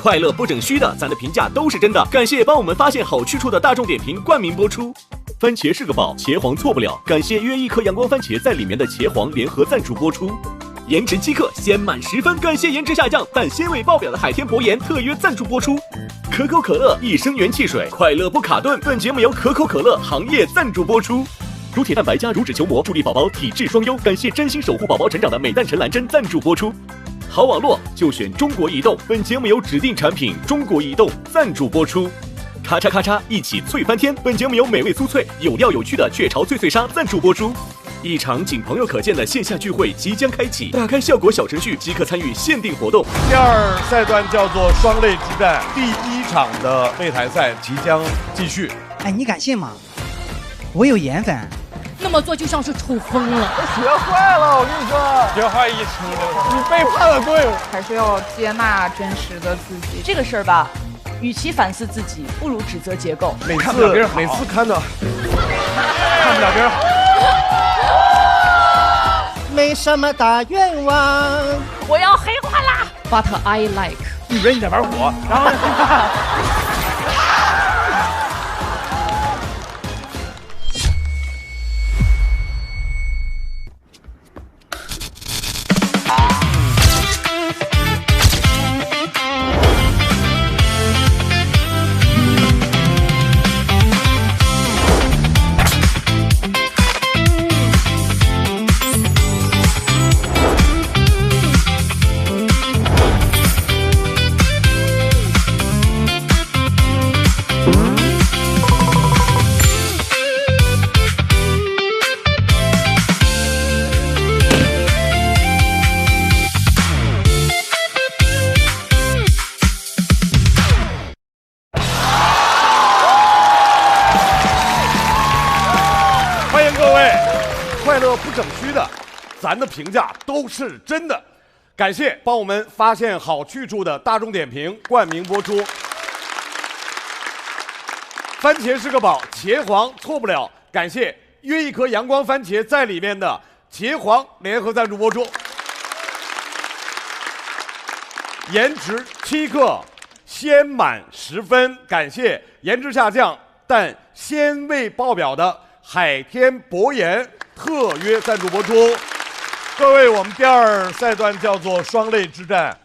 快乐不整虚的，咱的评价都是真的。感谢帮我们发现好去处的大众点评冠名播出。番茄是个宝，茄皇错不了。感谢约一颗阳光番茄在里面的茄皇联合赞助播出。颜值饥客鲜满10分，感谢颜值下降但鲜味爆表的海天博颜特约赞助播出。可口可乐一生元气水，快乐不卡顿。本节目由可口可乐行业赞助播出。乳铁蛋白加乳脂球膜，助力宝宝体质双优。感谢真心守护宝宝成长的美蛋陈兰珍赞助播出。好网络就选中国移动，本节目由指定产品中国移动赞助播出。咔嚓咔嚓，一起脆翻天！本节目由美味酥脆、有料有趣的雀巢脆脆鲨赞助播出。一场仅朋友可见的线下聚会即将开启，打开效果小程序即可参与限定活动。第二赛段叫做双擂之战，第1场的擂台赛即将继续。哎，你敢信吗？我有颜粉。那么做就像是处疯了。我学坏了，我跟你说，学坏一出了，你背叛了队伍。还是要接纳真实的自己。这个事儿吧，与其反思自己，不如指责结构。每次看不了别人好。没什么大愿望，我要黑化啦 ！But I like。以为你在玩火，然后。不整虚的，咱的评价都是真的。感谢帮我们发现好去处的大众点评冠名播出。番茄是个宝，茄皇错不了。感谢约一颗阳光番茄在里面的茄皇联合赞助播出。颜值7克，鲜满10分。感谢颜值下降但鲜味爆表的海天博颜特约赞助播出。各位，我们第二赛段叫做双擂之战，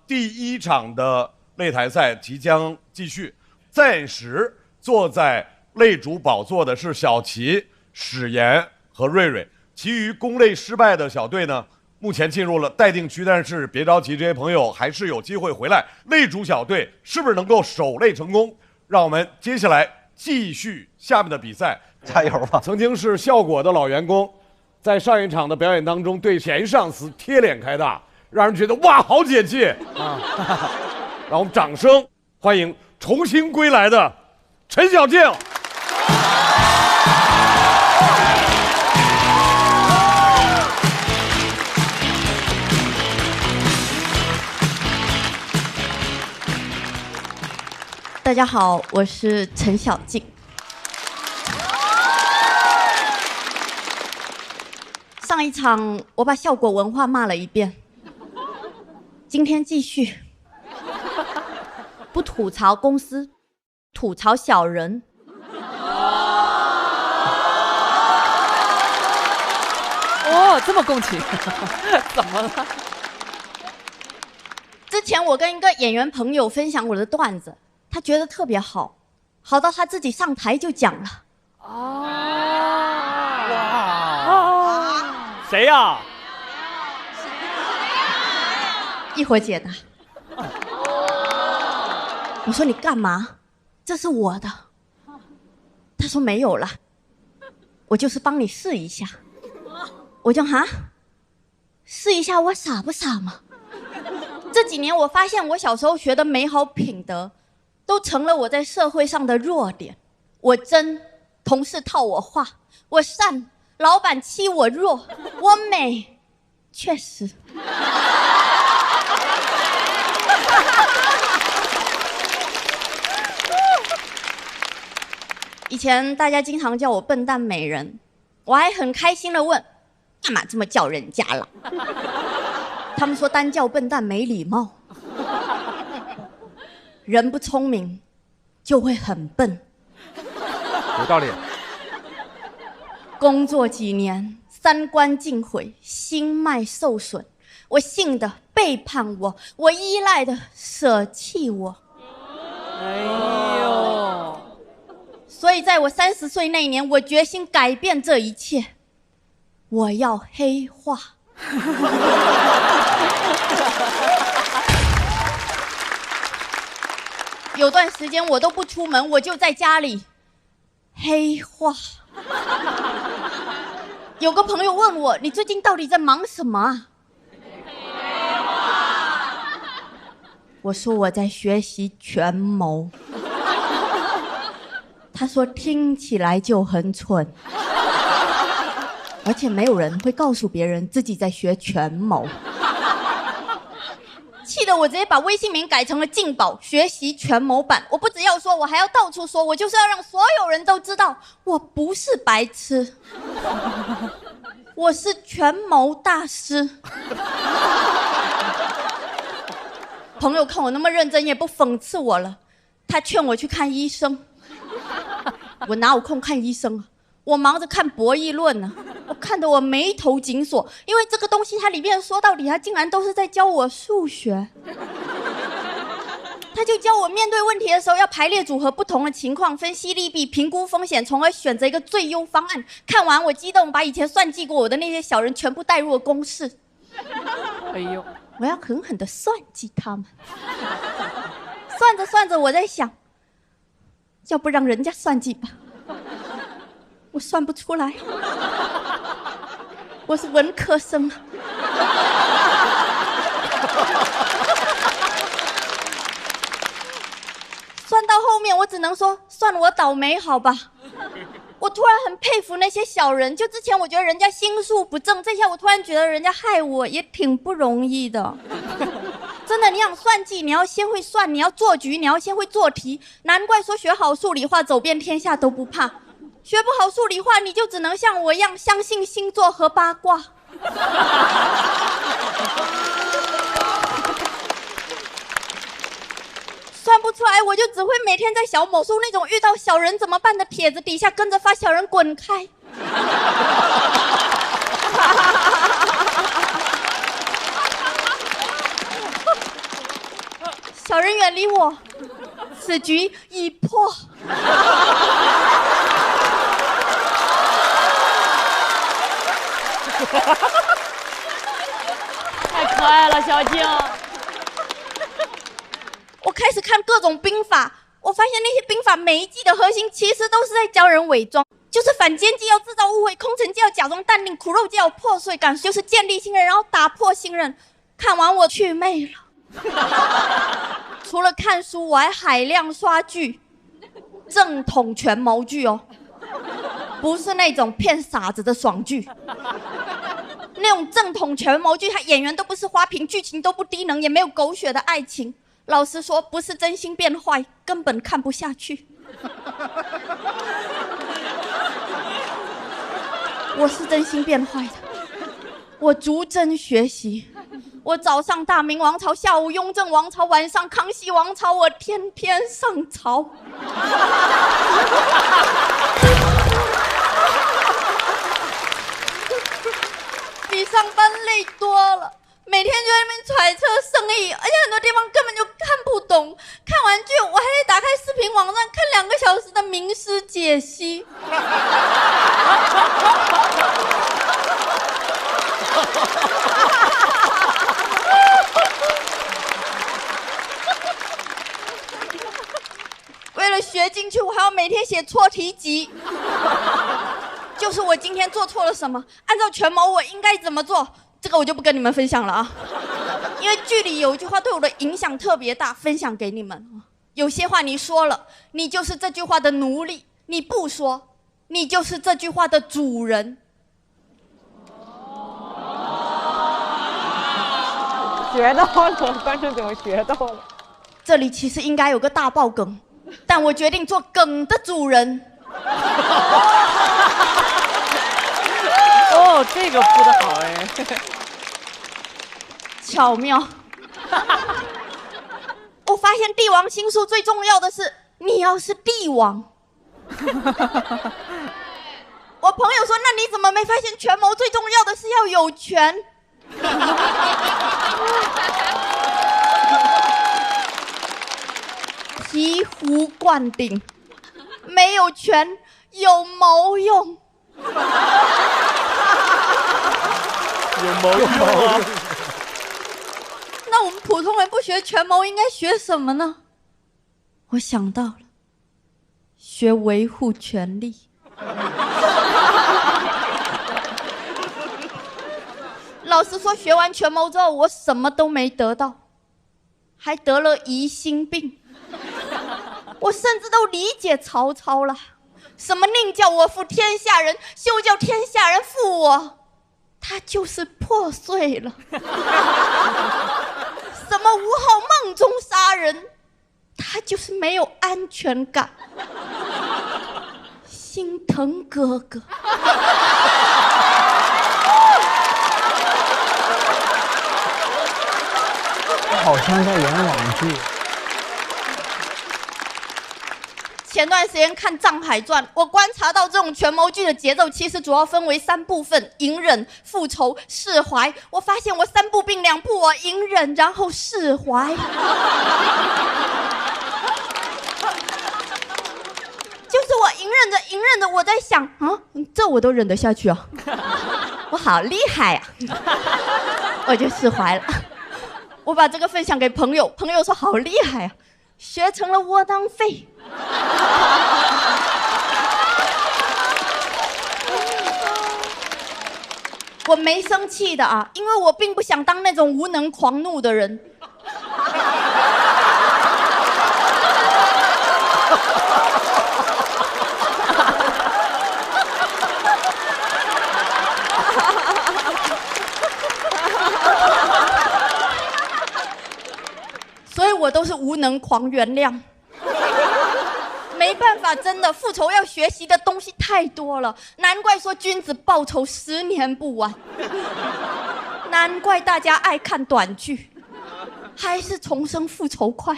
第1场的擂台赛即将继续。暂时坐在擂主宝座的是小齐、史岩和瑞瑞，其余攻擂失败的小队呢，目前进入了待定区，但是别着急，这些朋友还是有机会回来。擂主小队是不是能够守擂成功？让我们接下来继续下面的比赛。加油吧！曾经是效果的老员工，在上一场的表演当中对前上司贴脸开大，让人觉得哇，好解气啊！让我们掌声欢迎重新归来的陈小静。大家好，我是陈小静。上一场我把效果文化骂了一遍，今天继续，不吐槽公司，吐槽小人。哦，这么共情，怎么了？之前我跟一个演员朋友分享我的段子，他觉得特别好，好到他自己上台就讲了。谁呀？一会儿解答。我说你干嘛？这是我的。他说没有了，我就是帮你试一下。我就试一下，我傻不傻嘛？这几年我发现我小时候学的美好品德，都成了我在社会上的弱点。我真，同事套我话；我善，老板欺我弱；我美，确实。以前大家经常叫我笨蛋美人，我还很开心的问，干嘛这么叫人家了？他们说单叫笨蛋没礼貌。人不聪明就会很笨。有道理。工作几年，三观尽毁，心脉受损。我信的背叛我，我依赖的舍弃我。哎呦，所以在我30岁那一年，我决心改变这一切，我要黑化。有段时间我都不出门，我就在家里黑化。有个朋友问我，你最近到底在忙什么啊？我说我在学习权谋。他说听起来就很蠢，而且没有人会告诉别人自己在学权谋。气得我直接把微信名改成了劲宝学习权谋版。我不只要说，我还要到处说，我就是要让所有人都知道我不是白痴，我是权谋大师。朋友看我那么认真，也不讽刺我了，他劝我去看医生。我哪有空看医生啊？我忙着看博弈论呢，我看得我眉头紧锁，因为这个东西它里面说到底，它竟然都是在教我数学。他就教我面对问题的时候要排列组合不同的情况，分析利弊，评估风险，从而选择一个最优方案。看完我激动，把以前算计过我的那些小人全部带入了公式。哎呦，我要狠狠地算计他们。算着算着，我在想，要不让人家算计吧。我算不出来，我是文科生啊。算到后面，我只能说算我倒霉好吧。我突然很佩服那些小人，就之前我觉得人家心术不正，这下我突然觉得人家害我也挺不容易的。真的，你想算计，你要先会算，你要做局，你要先会做题。难怪说学好数理化，走遍天下都不怕。学不好数理化，你就只能像我一样相信星座和八卦。算不出来，我就只会每天在小某书那种遇到小人怎么办的帖子底下跟着发小人滚开。小人远离我，此局已破。太可爱了，小静。我开始看各种兵法，我发现那些兵法每一计的核心其实都是在教人伪装，就是反间计要制造误会，空城计要假装淡定，苦肉计要有破碎感，就是建立信任然后打破信任。看完我去魅了。除了看书，我还海量刷剧，正统权谋剧哦，不是那种骗傻子的爽剧。那种正统权谋剧，他演员都不是花瓶，剧情都不低能，也没有狗血的爱情。老实说，不是真心变坏，根本看不下去。我是真心变坏的，我逐帧学习。我早上大明王朝，下午雍正王朝，晚上康熙王朝，我天天上朝。比上班累多了，每天就在那边揣测生意，而且很多地方根本就看不懂。看完剧，我还得打开视频网站看2个小时的名师解析。为了学进去，我还要每天写错题集。就是我今天做错了什么，按照权谋我应该怎么做，这个我就不跟你们分享了啊。因为剧里有一句话对我的影响特别大，分享给你们。有些话你说了，你就是这句话的奴隶；你不说，你就是这句话的主人。学到了，观众怎么学到了？这里其实应该有个大爆梗，但我决定做梗的主人。哦，这个铺得好哎，巧妙。我我发现帝王星术最重要的是你要是帝王。我朋友说，那你怎么没发现权谋最重要的是要有权？醍醐灌顶，没有权有谋用。有谋用啊！那我们普通人不学权谋，应该学什么呢？我想到了，学维护权利。老实说，学完权谋之后，我什么都没得到，还得了疑心病。我甚至都理解曹操了，什么宁叫我负天下人，休叫天下人负我，他就是破碎了。什么吴昊梦中杀人，他就是没有安全感。心疼哥哥。好像在演网剧。前段时间看《藏海传》，我观察到这种权谋剧的节奏其实主要分为3部分：隐忍、复仇、释怀。我发现我3部并2部，我隐忍然后释怀。就是我隐忍着，我在想啊，这我都忍得下去啊，我好厉害呀、我就释怀了。我把这个分享给朋友，朋友说好厉害呀、学成了窝囊废。我没生气的啊，因为我并不想当那种无能狂怒的人。所以我都是无能狂原谅。没办法，真的复仇要学习的东西太多了，难怪说君子报仇10年不晚。难怪大家爱看短剧，还是重生复仇快。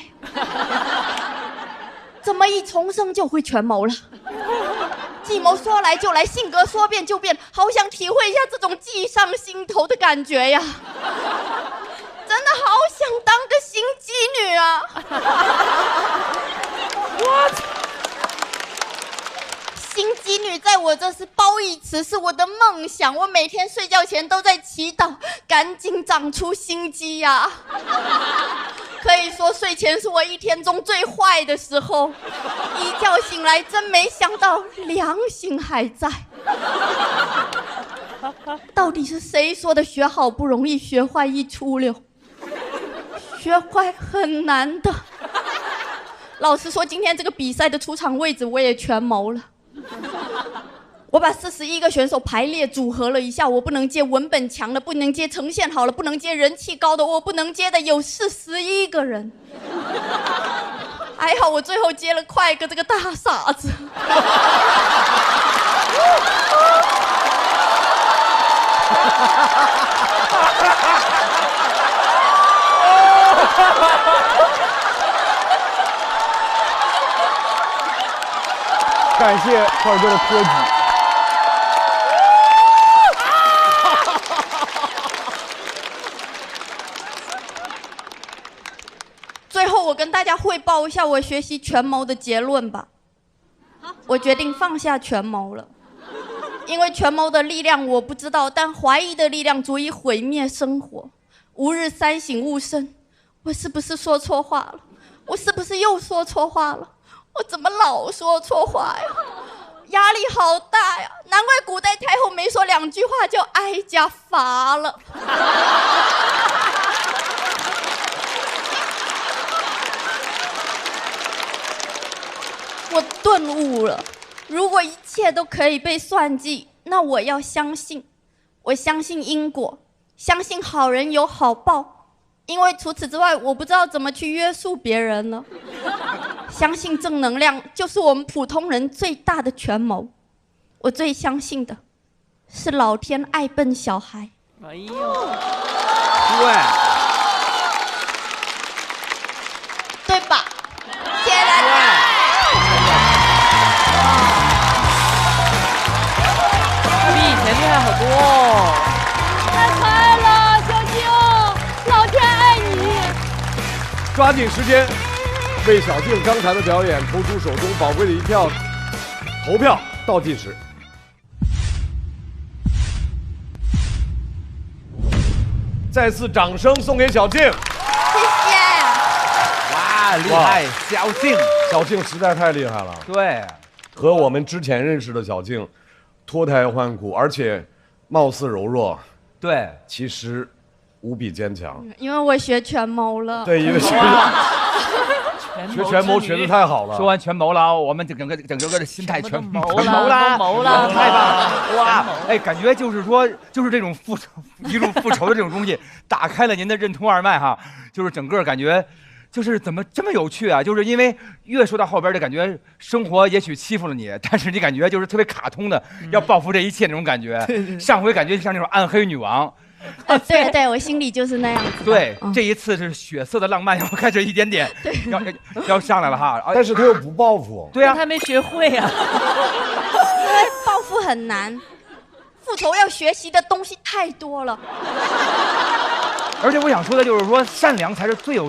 怎么一重生就会权谋了？计谋说来就来，性格说变就变，好想体会一下这种计上心头的感觉呀！真的好想当个心机女啊！我心机女在我这是褒义词，是我的梦想。我每天睡觉前都在祈祷，赶紧长出心机呀！可以说睡前是我一天中最坏的时候，一觉醒来真没想到良心还在。到底是谁说的学好不容易，学坏一出溜？学坏很难的。老实说，今天这个比赛的出场位置我也权谋了。我把41个选手排列组合了一下，我不能接文本强的，不能接呈现好了，不能接人气高的，我不能接的有41个人。还好我最后接了快哥这个大傻子。感谢块哥的科举。最后我跟大家汇报一下我学习权谋的结论吧。我决定放下权谋了，因为权谋的力量我不知道，但怀疑的力量足以毁灭生活。吾日三省吾身，我是不是说错话了？我是不是又说错话了？我怎么老说错话呀？压力好大呀！难怪古代太后没说2句话就哀家罚了。我顿悟了，如果一切都可以被算计，那我要相信，我相信因果，相信好人有好报，因为除此之外，我不知道怎么去约束别人了。相信正能量就是我们普通人最大的权谋。我最相信的是老天爱笨小孩。哎呦，对。对抓紧时间，为小静刚才的表演投出手中宝贵的一票。投票倒计时。再次掌声送给小静。谢谢。哇，厉害，小静，小静实在太厉害了。对，和我们之前认识的小静脱胎换骨，而且貌似柔弱，对，其实无比坚强。因为我学权谋了。对，因为学权谋学的太好了。说完权谋了，我们整个的心态全谋了，太棒了！哇，哎，感觉就是说，就是这种一种复仇的这种东西，打开了您的任督二脉哈，就是整个感觉。就是怎么这么有趣啊？就是因为越说到后边就感觉生活也许欺负了你，但是你感觉就是特别卡通的，要报复这一切那种感觉。上回感觉像那种暗黑女王。对，我心里就是那样子。对，这一次是血色的浪漫要开始一点点要上来了哈。但是他又不报复。对啊，他没学会啊。因为报复很难，复仇要学习的东西太多了。而且我想说的就是说，善良才是最有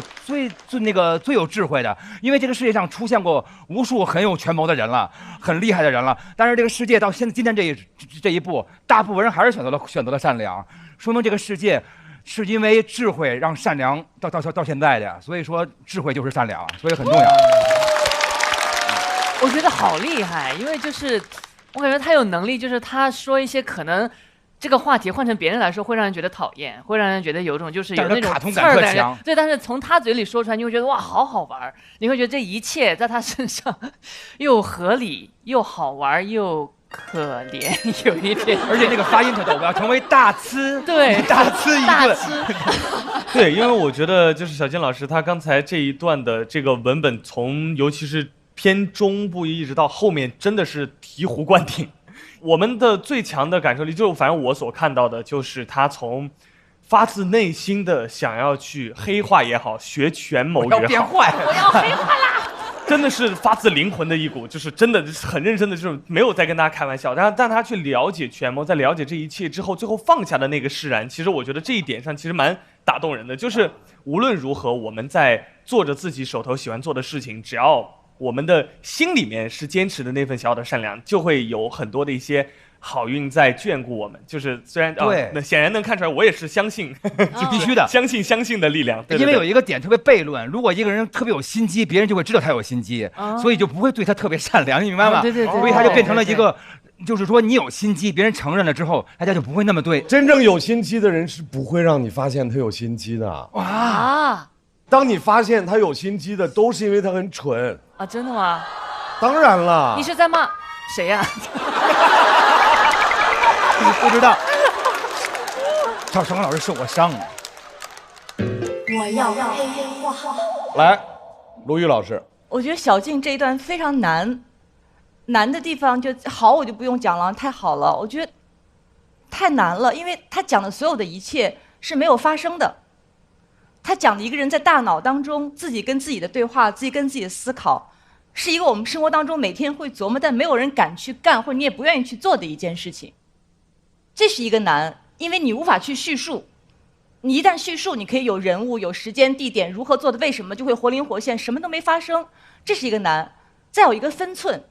智慧的，因为这个世界上出现过无数很有权谋的人了，很厉害的人了，但是这个世界到今天这一步，大部分人还是选择了善良，说明这个世界是因为智慧让善良到现在的，所以说智慧就是善良，所以很重要。我觉得好厉害，因为就是我感觉他有能力，就是他说一些可能。这个话题换成别人来说，会让人觉得讨厌，会让人觉得有种就是有那种卡通感特强。对，但是从他嘴里说出来，你会觉得哇，好好玩。你会觉得这一切在他身上又合理又好玩又可怜，有一点。而且那个发音特逗，我要成为大吃，对，大吃一顿。对，因为我觉得就是小金老师他刚才这一段的这个文本，从尤其是偏中部一直到后面，真的是醍醐灌顶。我们的最强的感受力，就反正我所看到的，就是他从发自内心的想要去黑化也好，学权谋也好，我要变坏，我要黑化啦！真的是发自灵魂的一股，就是真的很认真的，就是没有在跟大家开玩笑。但他去了解权谋，在了解这一切之后，最后放下的那个释然，其实我觉得这一点上其实蛮打动人的。就是无论如何，我们在做着自己手头喜欢做的事情，只要我们的心里面是坚持的那份小小的善良，就会有很多的一些好运在眷顾我们。就是虽然对，那显然能看出来，我也是相信，是必须的，相信的力量。对，因为有一个点特别悖论，如果一个人特别有心机，别人就会知道他有心机，所以就不会对他特别善良，你明白吗？对，所以他就变成了一个。就是说，你有心机，别人承认了之后，大家就不会那么对。真正有心机的人是不会让你发现他有心机的。哇！当你发现他有心机的，都是因为他很蠢啊！真的吗？当然了。你是在骂谁呀？不知道。赵成老师受过伤。我要黑化。来，卢宇老师。我觉得小静这一段非常难。难的地方就好，我就不用讲了，太好了。我觉得太难了，因为他讲的所有的一切是没有发生的。他讲的一个人在大脑当中自己跟自己的对话，自己跟自己的思考，是一个我们生活当中每天会琢磨，但没有人敢去干，或者你也不愿意去做的一件事情。这是一个难，因为你无法去叙述。你一旦叙述，你可以有人物、有时间、地点，如何做的，为什么，就会活灵活现，什么都没发生。这是一个难。再有一个分寸。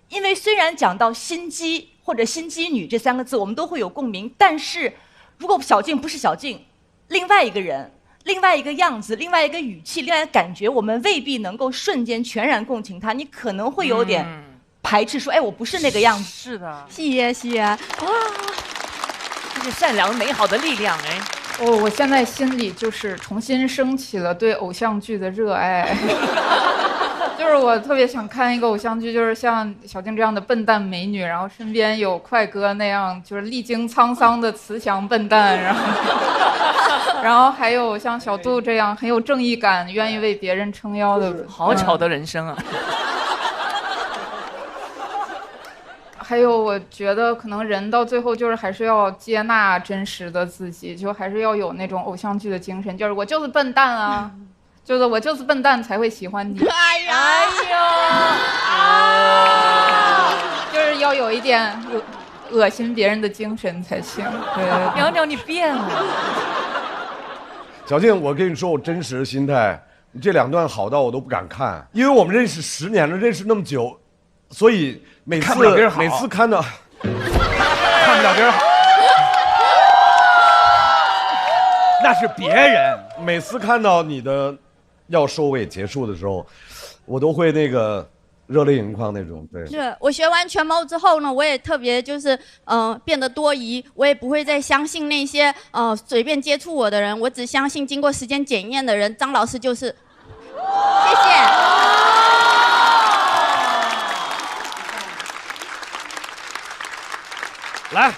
因为虽然讲到心机或者心机女这3个字，我们都会有共鸣，但是如果小静不是小静，另外一个人、另外一个样子、另外一个语气、另外一个感觉，我们未必能够瞬间全然共情她，你可能会有点排斥，说：“哎，我不是那个样子。”是的，谢谢哇，这是善良美好的力量哎。我现在心里就是重新升起了对偶像剧的热爱。就是我特别想看一个偶像剧，就是像小静这样的笨蛋美女，然后身边有快哥那样就是历经沧桑的慈祥笨蛋，然后还有像小杜这样很有正义感、愿意为别人撑腰的。好巧的人生啊！还有，我觉得可能人到最后就是还是要接纳真实的自己，就还是要有那种偶像剧的精神，就是我就是笨蛋啊。就是我就是笨蛋才会喜欢你。哎呀，就是要有一点恶心别人的精神才行。对，苗苗你变了。小静，我跟你说我真实的心态，你这2段好到我都不敢看，因为我们认识10年了，认识那么久，所以每次看不了别人好，那是别人。每次看到你的要收尾结束的时候，我都会那个热泪盈眶那种。对，是我学完权谋之后呢，我也特别就是变得多疑，我也不会再相信那些随便接触我的人，我只相信经过时间检验的人。张老师就是，谢谢。来，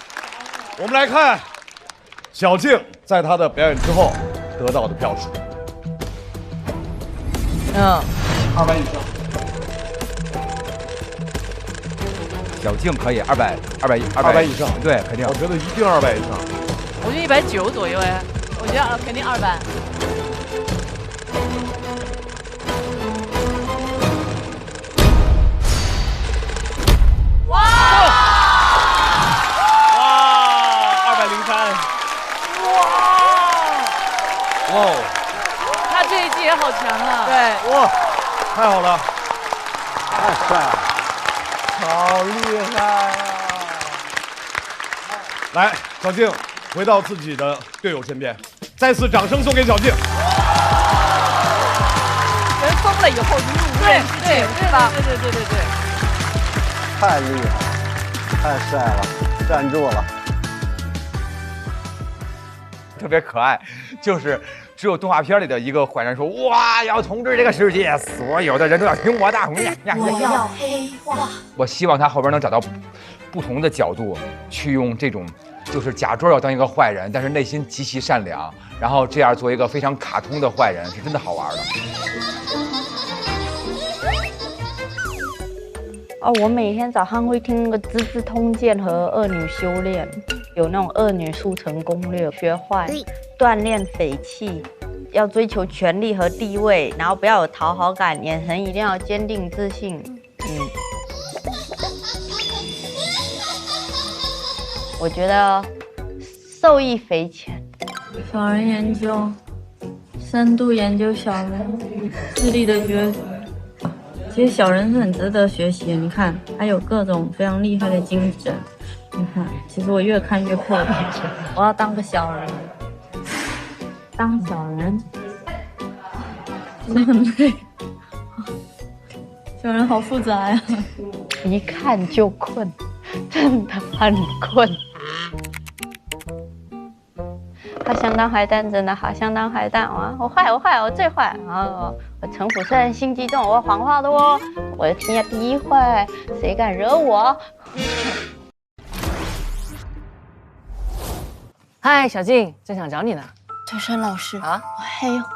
我们来看小静在她的表演之后得到的票数。200以上。小静可以200以上，对，肯定。我觉得一定200以上。我觉得190左右哎，我觉得肯定200。哇，203。哇，他这一季也好强啊！对，哇，太好了，太帅了，好厉害啊！来，小静回到自己的队友身边，再次掌声送给小静。人疯了以后就入无人之境，对吧？对。太厉害了，太帅了，站住了。特别可爱，就是只有动画片里的一个坏人说：“哇，要统治这个世界，所有的人都要听我的。”我要黑化。我希望他后边能找到不同的角度，去用这种就是假装要当一个坏人，但是内心极其善良，然后这样做一个非常卡通的坏人，是真的好玩的。哦，我每天早上会听那个《资治通鉴》和《恶女修炼》，有那种恶女速成攻略，学坏，锻炼匪气，要追求权力和地位，然后不要有讨好感，眼神一定要坚定自信。我觉得受益匪浅。小人研究，深度研究小人智力的角逐。其实小人是很值得学习的，你看，还有各种非常厉害的精神。你看，其实我越看越破胆，我要当个小人。当小人，真的很累。小人好复杂呀，一看就困，真的很困。好想当坏蛋，真的好想当坏蛋啊！我坏，我最坏啊！我城府深，心机重，我谎话多，我的天下第一坏，谁敢惹我？嗨，小静，正想找你呢。周深老师啊，我黑化，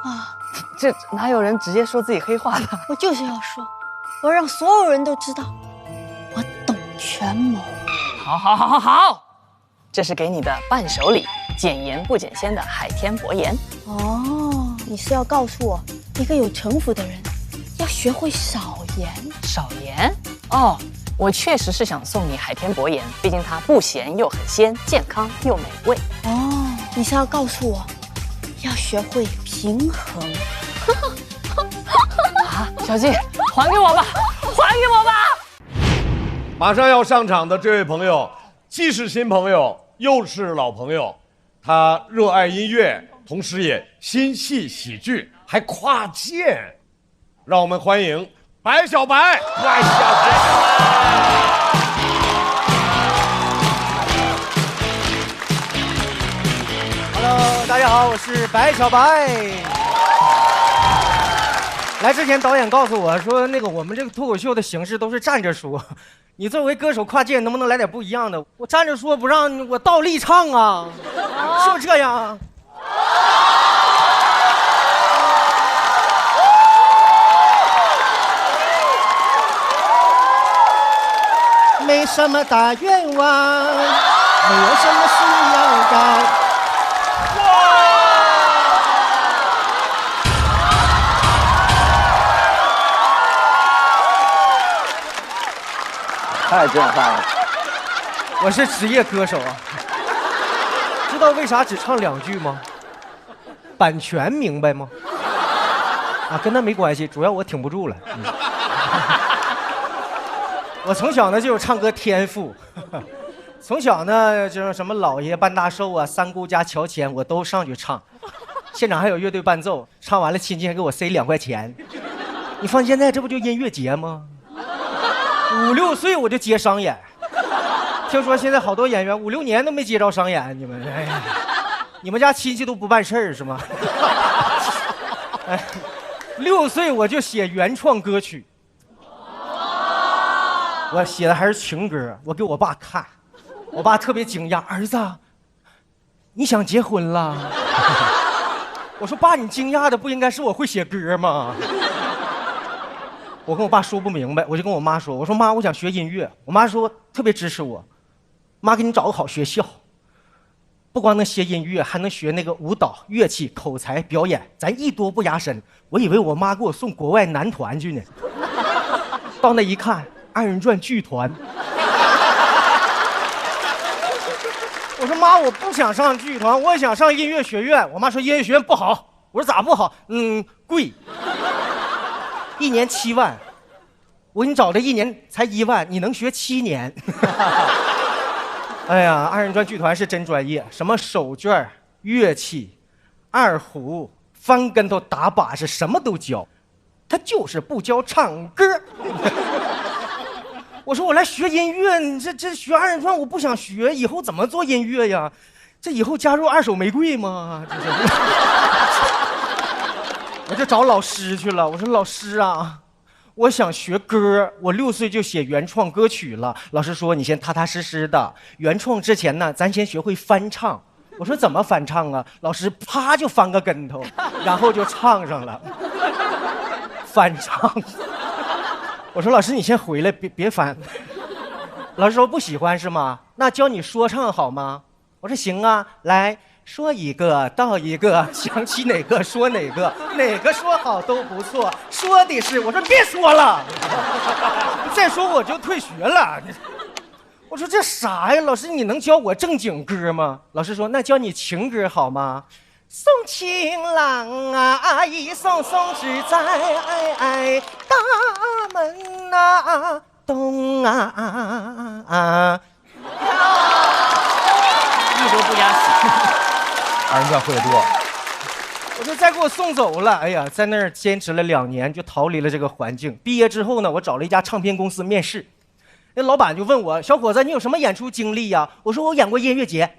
这哪有人直接说自己黑化的？我就是要说，我让所有人都知道，我懂权谋。好，这是给你的伴手礼。减盐不减鲜的海天薄盐。哦，你是要告诉我，一个有城府的人要学会少盐？少盐？哦，我确实是想送你海天薄盐，毕竟它不咸又很鲜，健康又美味。哦，你是要告诉我，要学会平衡？啊，小静，还给我吧，还给我吧！马上要上场的这位朋友，既是新朋友，又是老朋友。他热爱音乐，同时也心系喜剧，还跨界。让我们欢迎白小白。白小白。Hello， 大家好，我是白小白。来之前，导演告诉我说，我们这个脱口秀的形式都是站着说。你作为歌手跨界，能不能来点不一样的？我站着说不让我倒立唱啊，是不是这样？没什么大愿望，没有什么需要干。太震撼了！我是职业歌手啊，知道为啥只唱2句吗？版权明白吗？啊，跟他没关系，主要我挺不住了。我从小呢就有唱歌天赋，从小呢就是什么老爷半大寿啊、三姑家乔迁，我都上去唱。现场还有乐队伴奏，唱完了亲戚还给我塞2块钱。你放现在这不就音乐节吗？5、6岁我就接商演，听说现在好多演员5、6年都没接着商演，你们，哎呀，你们家亲戚都不办事儿是吗？哎，6岁我就写原创歌曲，我写的还是情歌，我给我爸看，我爸特别惊讶，儿子，你想结婚了？我说爸，你惊讶的不应该是我会写歌吗？我跟我爸说不明白，我就跟我妈说，我说妈，我想学音乐。我妈说特别支持我，妈给你找个好学校，不光能学音乐，还能学那个舞蹈、乐器、口才、表演，咱艺多不压身。我以为我妈给我送国外男团去呢，到那一看，2人转剧团。我说妈，我不想上剧团，我想上音乐学院。我妈说音乐学院不好。我说咋不好？贵，1年7万。我给你找的1年才1万，你能学7年？哎呀，2人转剧团是真专业，什么手绢、乐器、二胡、翻跟头、打把式，什么都教。他就是不教唱歌。我说我来学音乐，你这学2人转我不想学，以后怎么做音乐呀？这以后加入2手玫瑰吗？我就找老师去了。我说老师啊，我想学歌，我6岁就写原创歌曲了。老师说你先踏踏实实的，原创之前呢，咱先学会翻唱。我说怎么翻唱啊？老师啪就翻个跟头，然后就唱上了。翻唱。我说老师你先回来，别翻。老师说不喜欢是吗？那教你说唱好吗？我说行啊，来说一个道一个，想起哪个说哪个，哪个说好都不错。说的是，我说别说了，再说我就退学了。我说这啥呀？老师你能教我正经歌吗？老师说那教你情歌好吗？送情郎啊，一送送只在大门啊东啊。一都不压线。2人转会的多。我说再给我送走了，哎呀，在那儿坚持了2年，就逃离了这个环境。毕业之后呢，我找了一家唱片公司面试，那老板就问我，小伙子，你有什么演出经历呀？我说我演过音乐节。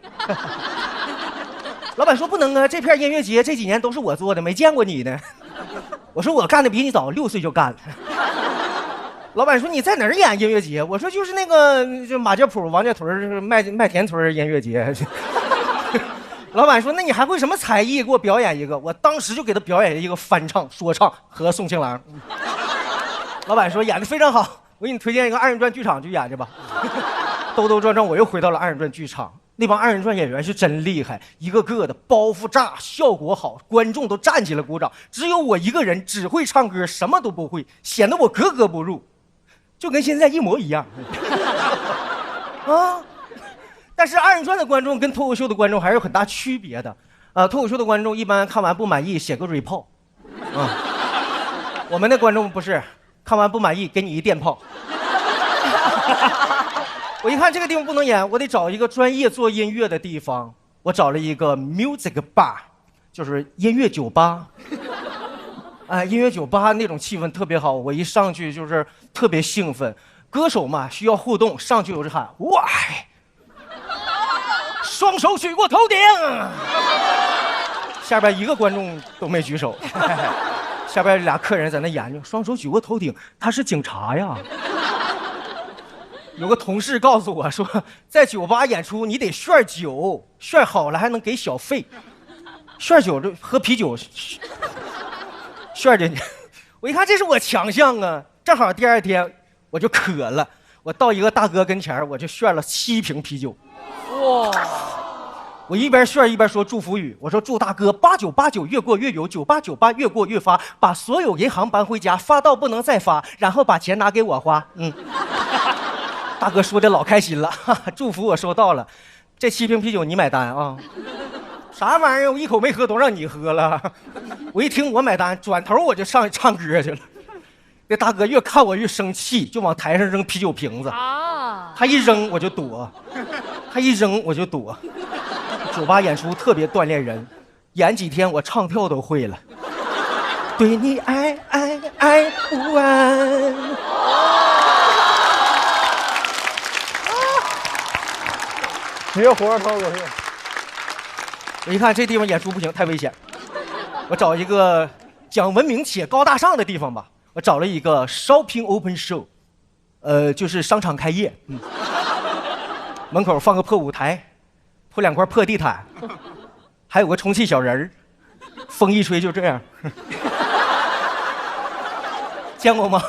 老板说不能啊，这片音乐节这几年都是我做的，没见过你呢。我说我干的比你早，6岁就干了。老板说你在哪儿演音乐节？我说就是那个就马家堡、王家屯、麦田村音乐节。老板说那你还会什么才艺？给我表演一个。我当时就给他表演一个翻唱、说唱和宋庆郎。老板说演得非常好，我给你推荐一个2人转剧场去演去吧。兜兜转转我又回到了2人转剧场。那帮2人转演员是真厉害，一个个的包袱炸，效果好，观众都站起来鼓掌。只有我一个人只会唱歌，什么都不会，显得我格格不入，就跟现在一模一样。啊！但是2人转的观众跟脱口秀的观众还是有很大区别的。脱口秀的观众一般看完不满意写个 report，我们的观众不是，看完不满意给你一电炮。我一看这个地方不能演，我得找一个专业做音乐的地方。我找了一个 music bar， 就是音乐酒吧。音乐酒吧那种气氛特别好，我一上去就是特别兴奋。歌手嘛需要互动，上去我就喊喂，双手举过头顶。下边一个观众都没举手。下边俩客人在那研究，双手举过头顶，他是警察呀。有个同事告诉我说，在酒吧演出你得炫酒，炫好了还能给小费。炫酒就喝啤酒，炫进去。我一看这是我强项啊，正好第2天我就渴了，我到一个大哥跟前我就炫了7瓶啤酒。哇！我一边炫一边说祝福语，我说祝大哥8989越过越有，9898越过越发，把所有银行搬回家，发到不能再发，然后把钱拿给我花。大哥说的老开心了，祝福我收到了，这7瓶啤酒你买单啊？啥玩意儿？我一口没喝，都让你喝了。我一听我买单，转头我就上去唱歌去了。那大哥越看我越生气，就往台上扔啤酒瓶子。他一扔我就躲，他一扔我就躲。酒吧演出特别锻炼人，演几天我唱跳都会了。对你爱不完。绝活脱口秀。我一看这地方演出不行，太危险，我找一个讲文明且高大上的地方吧。我找了一个 shopping open show， 就是商场开业，门口放个破舞台，铺2块破地毯，还有个充气小人儿，风一吹就这样。见过吗？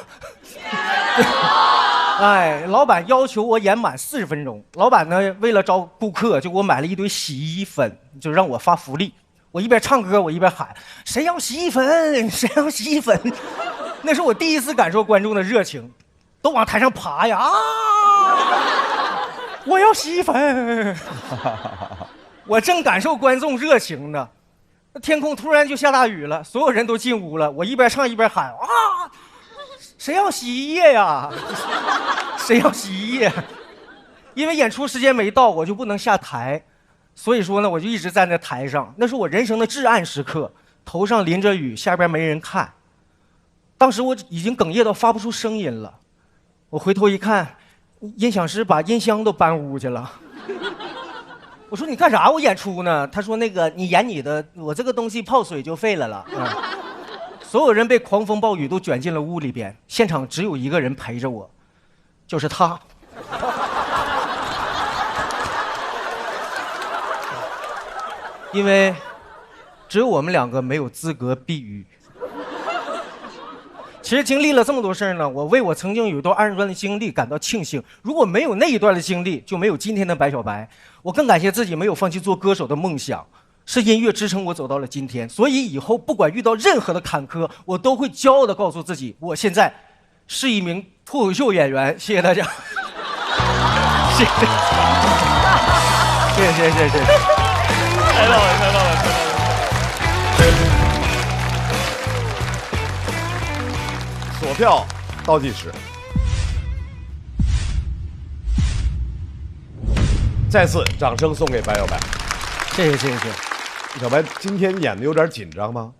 哎，老板要求我演满40分钟。老板呢，为了招顾客，就给我买了一堆洗衣粉，就让我发福利。我一边唱歌，我一边喊：“谁要洗衣粉？谁要洗衣粉？”那是我第一次感受观众的热情，都往台上爬呀！啊！我要洗衣粉。我正感受观众热情呢，天空突然就下大雨了，所有人都进屋了。我一边唱一边喊：“啊！谁要洗衣液呀？谁要洗衣液？”因为演出时间没到，我就不能下台，所以说呢，我就一直站在台上。那是我人生的至暗时刻，头上淋着雨，下边没人看。当时我已经哽咽到发不出声音了。我回头一看，音响师把音箱都搬屋去了。我说：“你干啥？我演出呢。”他说：“那个你演你的，我这个东西泡水就废了。”所有人被狂风暴雨都卷进了屋里边，现场只有一个人陪着我，就是他。因为只有我们2个没有资格避雨。其实经历了这么多事儿呢，我为我曾经有一段2人转的经历感到庆幸。如果没有那一段的经历，就没有今天的白小白。我更感谢自己没有放弃做歌手的梦想。是音乐支撑我走到了今天，所以以后不管遇到任何的坎坷，我都会骄傲地告诉自己，我现在是一名脱口秀演员。谢谢大家。谢谢，谢谢。太棒了，太棒了，太棒了！锁票倒计时，再次掌声送给白小白。谢谢。小白今天演的有点紧张吗？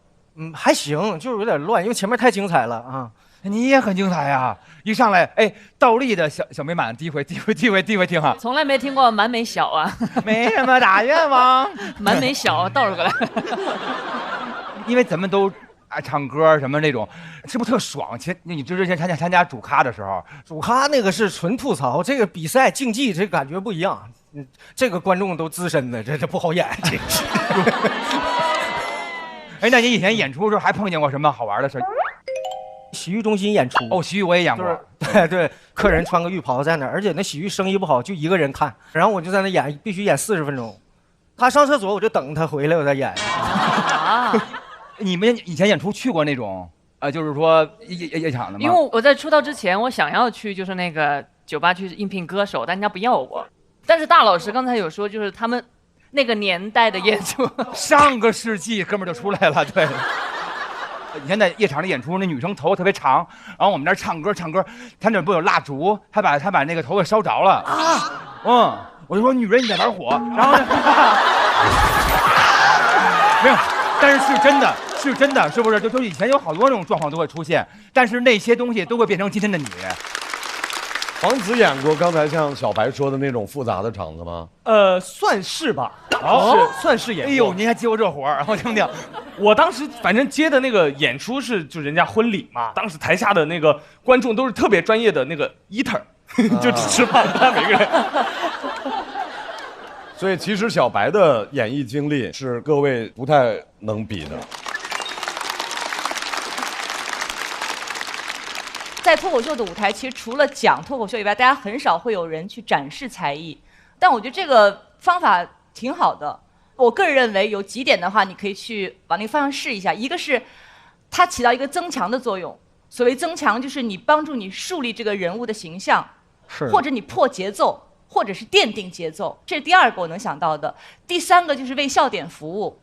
还行，就是有点乱，因为前面太精彩了啊。你也很精彩呀！一上来，哎，倒立的小美满，第一回听哈，从来没听过满美小啊，没什么大愿望，满美小倒着过来。因为咱们都唱歌什么那种，是不是特爽？你之前参加主咖的时候，主咖那个是纯吐槽，这个比赛竞技这感觉不一样。这个观众都资深的，这不好演。哎，那你以前演出的时候还碰见过什么好玩的事？洗浴中心演出哦，洗浴我也演过。对，客人穿个浴袍在那儿，而且那洗浴生意不好，就一个人看，然后我就在那演，必须演40分钟。他上厕所我就等他回来，我再演。你们以前演出去过那种就是说夜场的吗？因为我在出道之前，我想要去就是那个酒吧去应聘歌手，但人家不要我。但是大老师刚才有说，就是他们那个年代的演出，上个世纪哥们儿就出来了。对，以前在夜场里演出，那女生头发特别长，然后我们那儿唱歌，他那不有蜡烛，他把那个头发烧着了啊。我就说女人你在玩火，然后呢，没有，但是是真的，是不是？就以前有好多那种状况都会出现，但是那些东西都会变成今天的你。黄子演过刚才像小白说的那种复杂的场子吗？算是吧，算是演过。哎呦，您还接过这活儿？我听听。我当时反正接的那个演出是就人家婚礼嘛，当时台下的那个观众都是特别专业的那个 eater，就只吃饭，他每个人。所以其实小白的演艺经历是各位不太能比的。在脱口秀的舞台，其实除了讲脱口秀以外，大家很少会有人去展示才艺。但我觉得这个方法挺好的。我个人认为有几点的话，你可以去往那个方向试一下。一个是它起到一个增强的作用。所谓增强，就是你帮助你树立这个人物的形象，或者你破节奏。或者是奠定节奏，这是第2个我能想到的。第3个就是为笑点服务，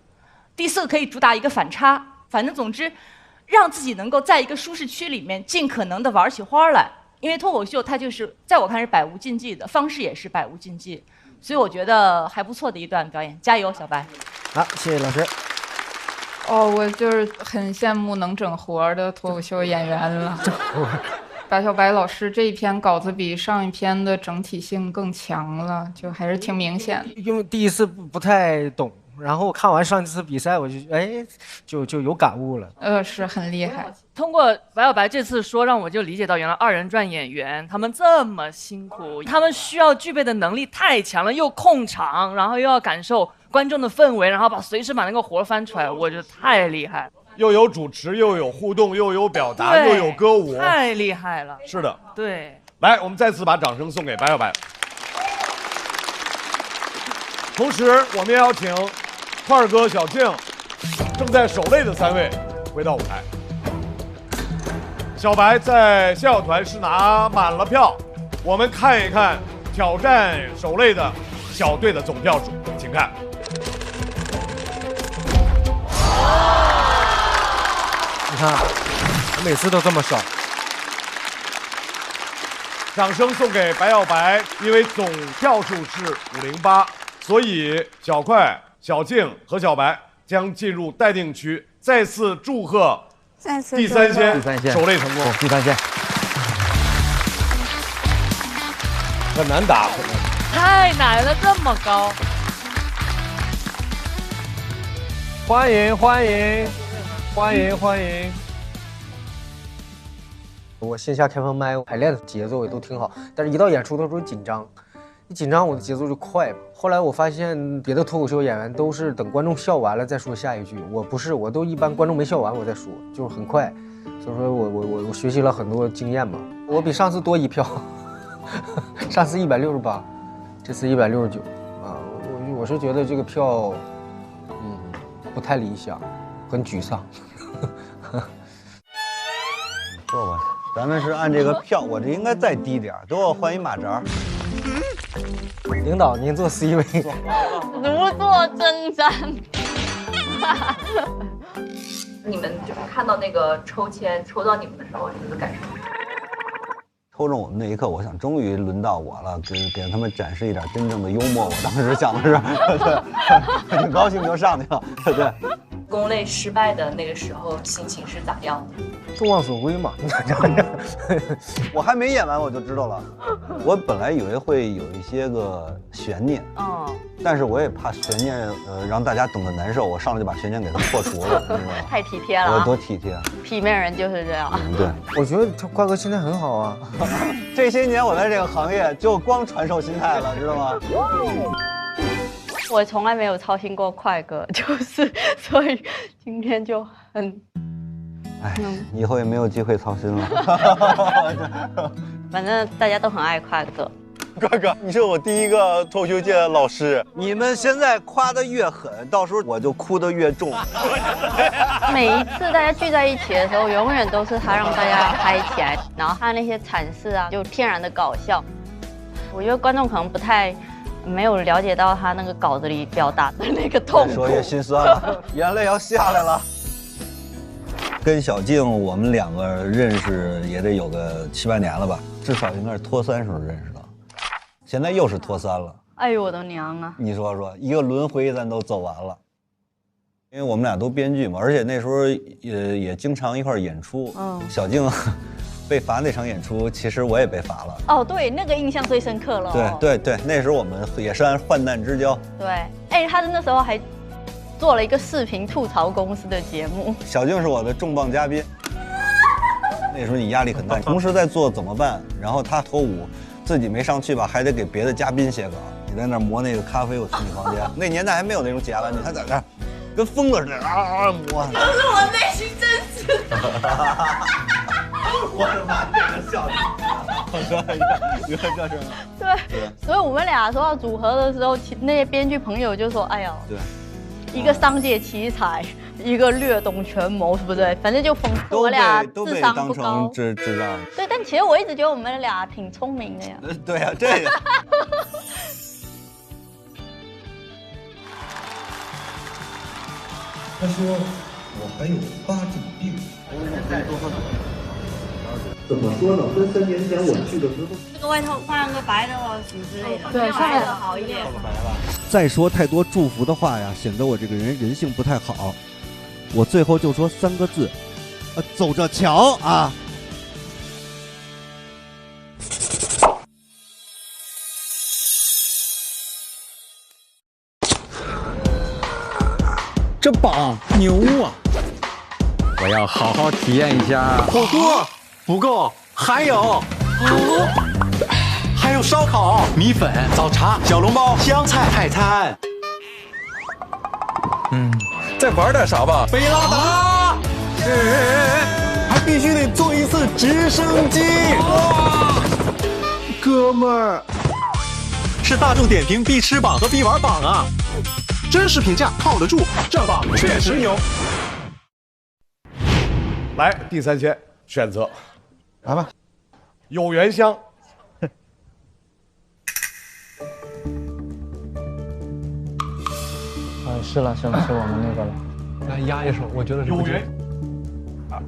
第4个可以主打一个反差。反正总之，让自己能够在一个舒适区里面尽可能的玩起花来。因为脱口秀它就是在我看是百无禁忌的，方式也是百无禁忌，所以我觉得还不错的一段表演，加油，小白。好，谢谢老师。我就是很羡慕能整活的脱口秀演员了。白小白老师这一篇稿子比上一篇的整体性更强了，就还是挺明显的。因为第一次不太懂，然后看完上一次比赛，我就有感悟了。是很厉害。通过白小白这次说，让我就理解到原来2人转演员他们这么辛苦，他们需要具备的能力太强了，又控场，然后又要感受观众的氛围，然后随时把那个活翻出来，我觉得太厉害了。又有主持，又有互动，又有表达，又有歌舞，太厉害了。是的，对。来，我们再次把掌声送给白小白。同时，我们也要请块儿哥、小静正在守擂的3位回到舞台。小白在笑团是拿满了票，我们看一看挑战守擂的小队的总票数，请看。你看，我每次都这么少。掌声送给白小白，因为总票数是508，所以小快、小静和小白将进入待定区。再次祝贺第3线守擂成功。第3线很难打，太难了，这么高。欢迎欢迎欢迎欢迎！我线下开放麦排练的节奏也都挺好，但是一到演出的时候紧张，一紧张我的节奏就快嘛。后来我发现别的脱口秀演员都是等观众笑完了再说下一句，我不是，我都一般观众没笑完我再说，就是很快。所以说我学习了很多经验嘛，我比上次多1票，上次168，这次169啊，我是觉得这个票，不太理想，很沮丧。坐吧，咱们是按这个票，我这应该再低点，给我换一马扎。领导，您坐 C 位。如坐针毡。你们就是看到那个抽签抽到你们的时候，你们的感受？抽中我们那一刻，我想终于轮到我了，给他们展示一点真正的幽默。我当时想的是，对，挺高兴就上去了，对。攻擂失败的那个时候，心情是咋样的？众望所归嘛。我还没演完我就知道了。我本来以为会有一些个悬念，但是我也怕悬念让大家等得难受，我上来就把悬念给他破除了，你知道吗？太体贴了，我多体贴。体面人就是这样。对，我觉得快哥心态很好啊。这些年我在这个行业就光传授心态了，知道吗？我从来没有操心过快哥，所以今天就很，以后也没有机会操心了。反正大家都很爱快哥。快哥，你是我第一个脱口秀界的老师，你们现在夸得越狠，到时候我就哭得越重。每一次大家聚在一起的时候，永远都是他让大家嗨起来，然后他那些阐释啊，就天然的搞笑。我觉得观众可能不太。没有了解到他那个稿子里表达的那个痛苦，越说越心酸了，眼泪要下来了。跟小静我们2个认识也得有个7、8年了吧，至少应该是脱3时候认识的，现在又是脱3了。哎呦我的娘啊！你说说，一个轮回咱都走完了，因为我们俩都编剧嘛，而且那时候也经常一块演出。小静。被罚那场演出，其实我也被罚了。哦，对，那个印象最深刻了。对，那时候我们也是按患难之交。对，他那时候还做了一个视频吐槽公司的节目。小静是我的重磅嘉宾，那时候你压力很大，同时在做怎么办？然后他脱舞，自己没上去吧，还得给别的嘉宾写稿。你在那磨那个咖啡，我去你房间。那年代还没有那种解压玩具，他在那儿跟疯了似的磨。都是我内心真实的。我的妈，这个笑点！你看这是。对，所以我们俩说要组合的时候，那些编剧朋友就说：“哎呀，对，一个商界奇才，一个略懂权谋，是不对？反正就讽刺我俩智商不高。智障。对，但其实我一直觉得我们俩挺聪明的呀。对呀，这个。他说我还有8种病。怎么说呢？跟3年前我去的时候，这个外套换个白的什么之类的，对，上面的好一点。再说太多祝福的话呀，显得我这个人性不太好。我最后就说3个字，走着瞧啊！这榜牛啊！我要好好体验一下。火锅不够，还有还有烧烤、米粉、早茶、小笼包、湘菜泰餐。再玩点啥吧？贝拉达，还必须得坐一次直升机。哥们儿，是大众点评必吃榜和必玩榜啊！真实评价靠得住，这榜确实牛。来，第3圈选择，来吧。有缘香。是了，是我们那个了。来压一手，我觉得是有缘。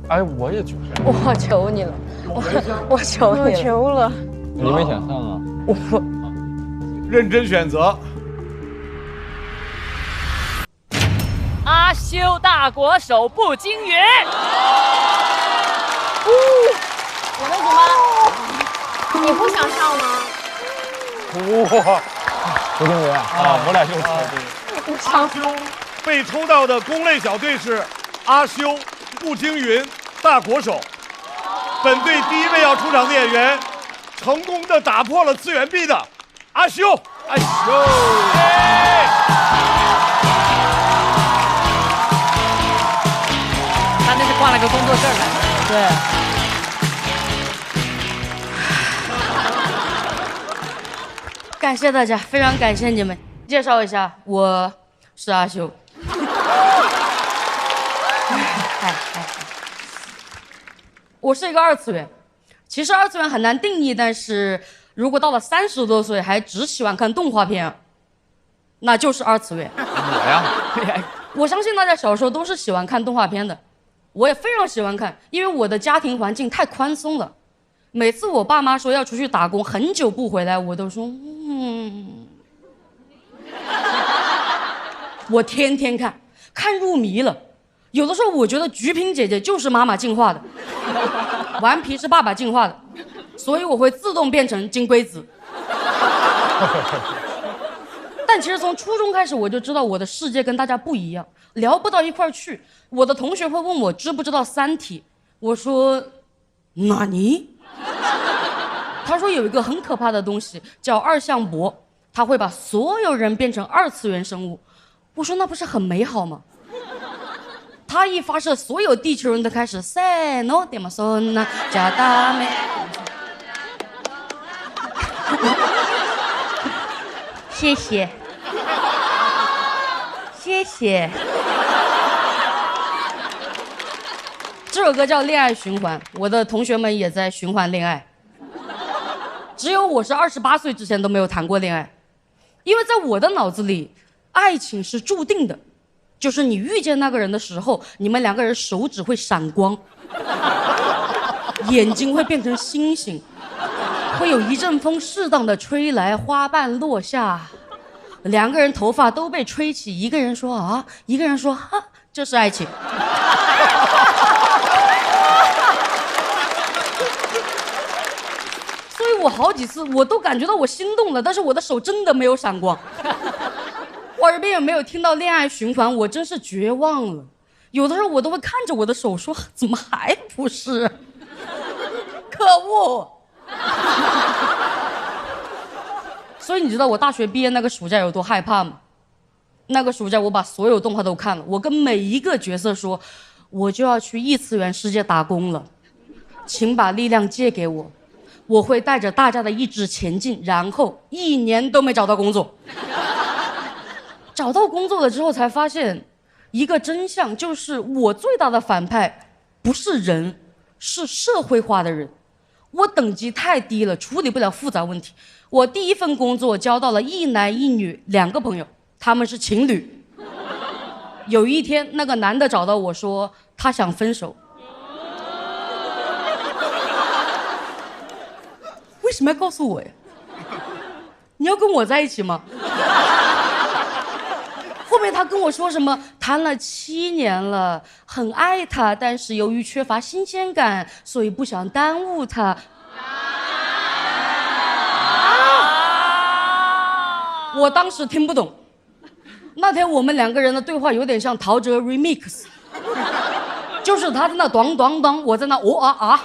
哎，我也觉得。我求你了，我求你了，求了。你没选上啊？我认真选择。阿修大国手不惊云。我为什么？你不想上吗？哇！不惊云啊，我俩就猜对。阿修被抽到的公类小队是阿修、步惊云、大国手。本队第1位要出场的演员，成功的打破了次元壁的阿修。阿修，他那是挂了个工作证来。对。感谢大家，非常感谢你们。介绍一下，我是阿修。我是一个2次元。其实2次元很难定义，但是如果到了30多岁还只喜欢看动画片，那就是2次元。我呀，我相信大家小时候都是喜欢看动画片的，我也非常喜欢看，因为我的家庭环境太宽松了。每次我爸妈说要出去打工，很久不回来，我都说我天天看入迷了。有的时候我觉得菊萍姐姐就是妈妈进化的，顽皮是爸爸进化的，所以我会自动变成金龟子。但其实从初中开始我就知道我的世界跟大家不一样，聊不到一块儿去。我的同学会问我知不知道三体，我说哪尼？他说有一个很可怕的东西叫二向箔，他会把所有人变成2次元生物。我说那不是很美好吗？他一发射，所有地球人都开始塞诺点嘛索那加达美。谢谢，谢谢。这首歌叫《恋爱循环》，我的同学们也在循环恋爱。只有我是28岁之前都没有谈过恋爱，因为在我的脑子里，爱情是注定的，就是你遇见那个人的时候，你们2个人手指会闪光，眼睛会变成星星，会有一阵风适当的吹来，花瓣落下，2个人头发都被吹起，一个人说啊，一个人说哈，这是爱情。所以我好几次我都感觉到我心动了，但是我的手真的没有闪光。我耳边也没有听到恋爱循环，我真是绝望了。有的时候我都会看着我的手说，怎么还不是？可恶！所以你知道我大学毕业那个暑假有多害怕吗？那个暑假我把所有动画都看了，我跟每一个角色说，我就要去异次元世界打工了，请把力量借给我，我会带着大家的意志前进。然后1年都没找到工作。找到工作了之后才发现，一个真相，就是我最大的反派不是人，是社会化的人。我等级太低了，处理不了复杂问题。我第一份工作交到了一男一女2个朋友，他们是情侣。有一天，那个男的找到我说他想分手。为什么要告诉我呀？你要跟我在一起吗？后面他跟我说什么谈了7年了，很爱他，但是由于缺乏新鲜感，所以不想耽误他。我当时听不懂。那天我们2个人的对话有点像陶喆 remix， 就是他在那咚咚咚，我在那哦啊啊。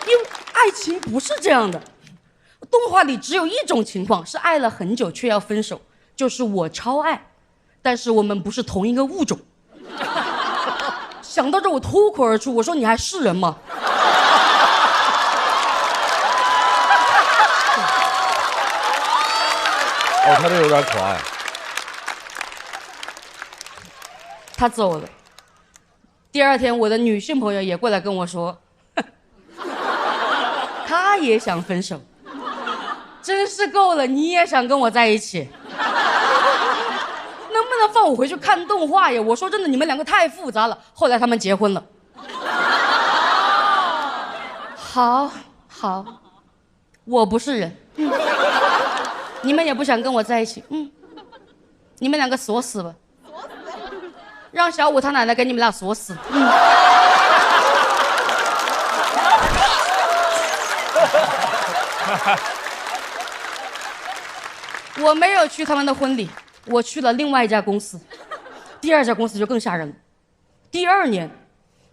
因为爱情不是这样的，动画里只有一种情况是爱了很久却要分手，就是我超爱，但是我们不是同一个物种。想到这我脱口而出，我说你还是人吗？哦，他这有点可爱。他走了。第2天，我的女性朋友也过来跟我说，他也想分手，真是够了，你也想跟我在一起？能不能放我回去看动画呀？我说真的，你们2个太复杂了。后来他们结婚了。好，我不是人。你们也不想跟我在一起，你们2个锁死吧，让小五他奶奶给你们俩锁死。我没有去他们的婚礼，我去了另外一家公司。第2家公司就更吓人了。第2年，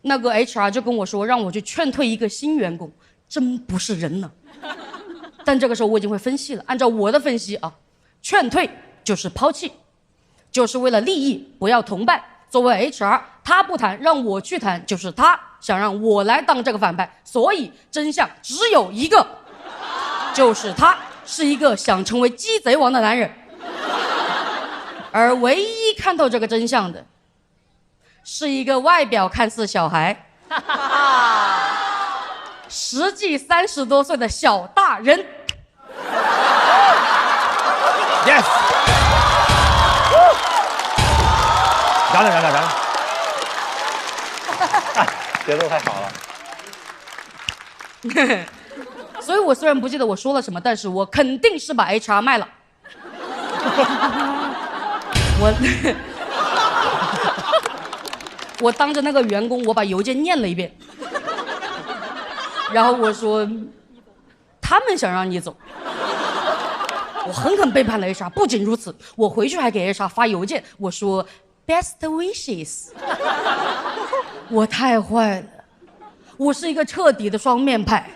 那个 HR 就跟我说，让我去劝退一个新员工，真不是人呢。但这个时候我已经会分析了，按照我的分析啊，劝退就是抛弃，就是为了利益，不要同伴。作为 HR， 他不谈，让我去谈，就是他想让我来当这个反派。所以真相只有一个，就是他是一个想成为鸡贼王的男人。而唯一看透这个真相的，是一个外表看似小孩，实际30多岁的小大人。Yes。嚷，节奏太好了。所以我虽然不记得我说了什么，但是我肯定是把 HR 卖了。我当着那个员工，我把邮件念了一遍，然后我说，他们想让你走。我狠狠背叛了 HR， 不仅如此，我回去还给 HR 发邮件，我说 best wishes。我太坏了，我是一个彻底的双面派，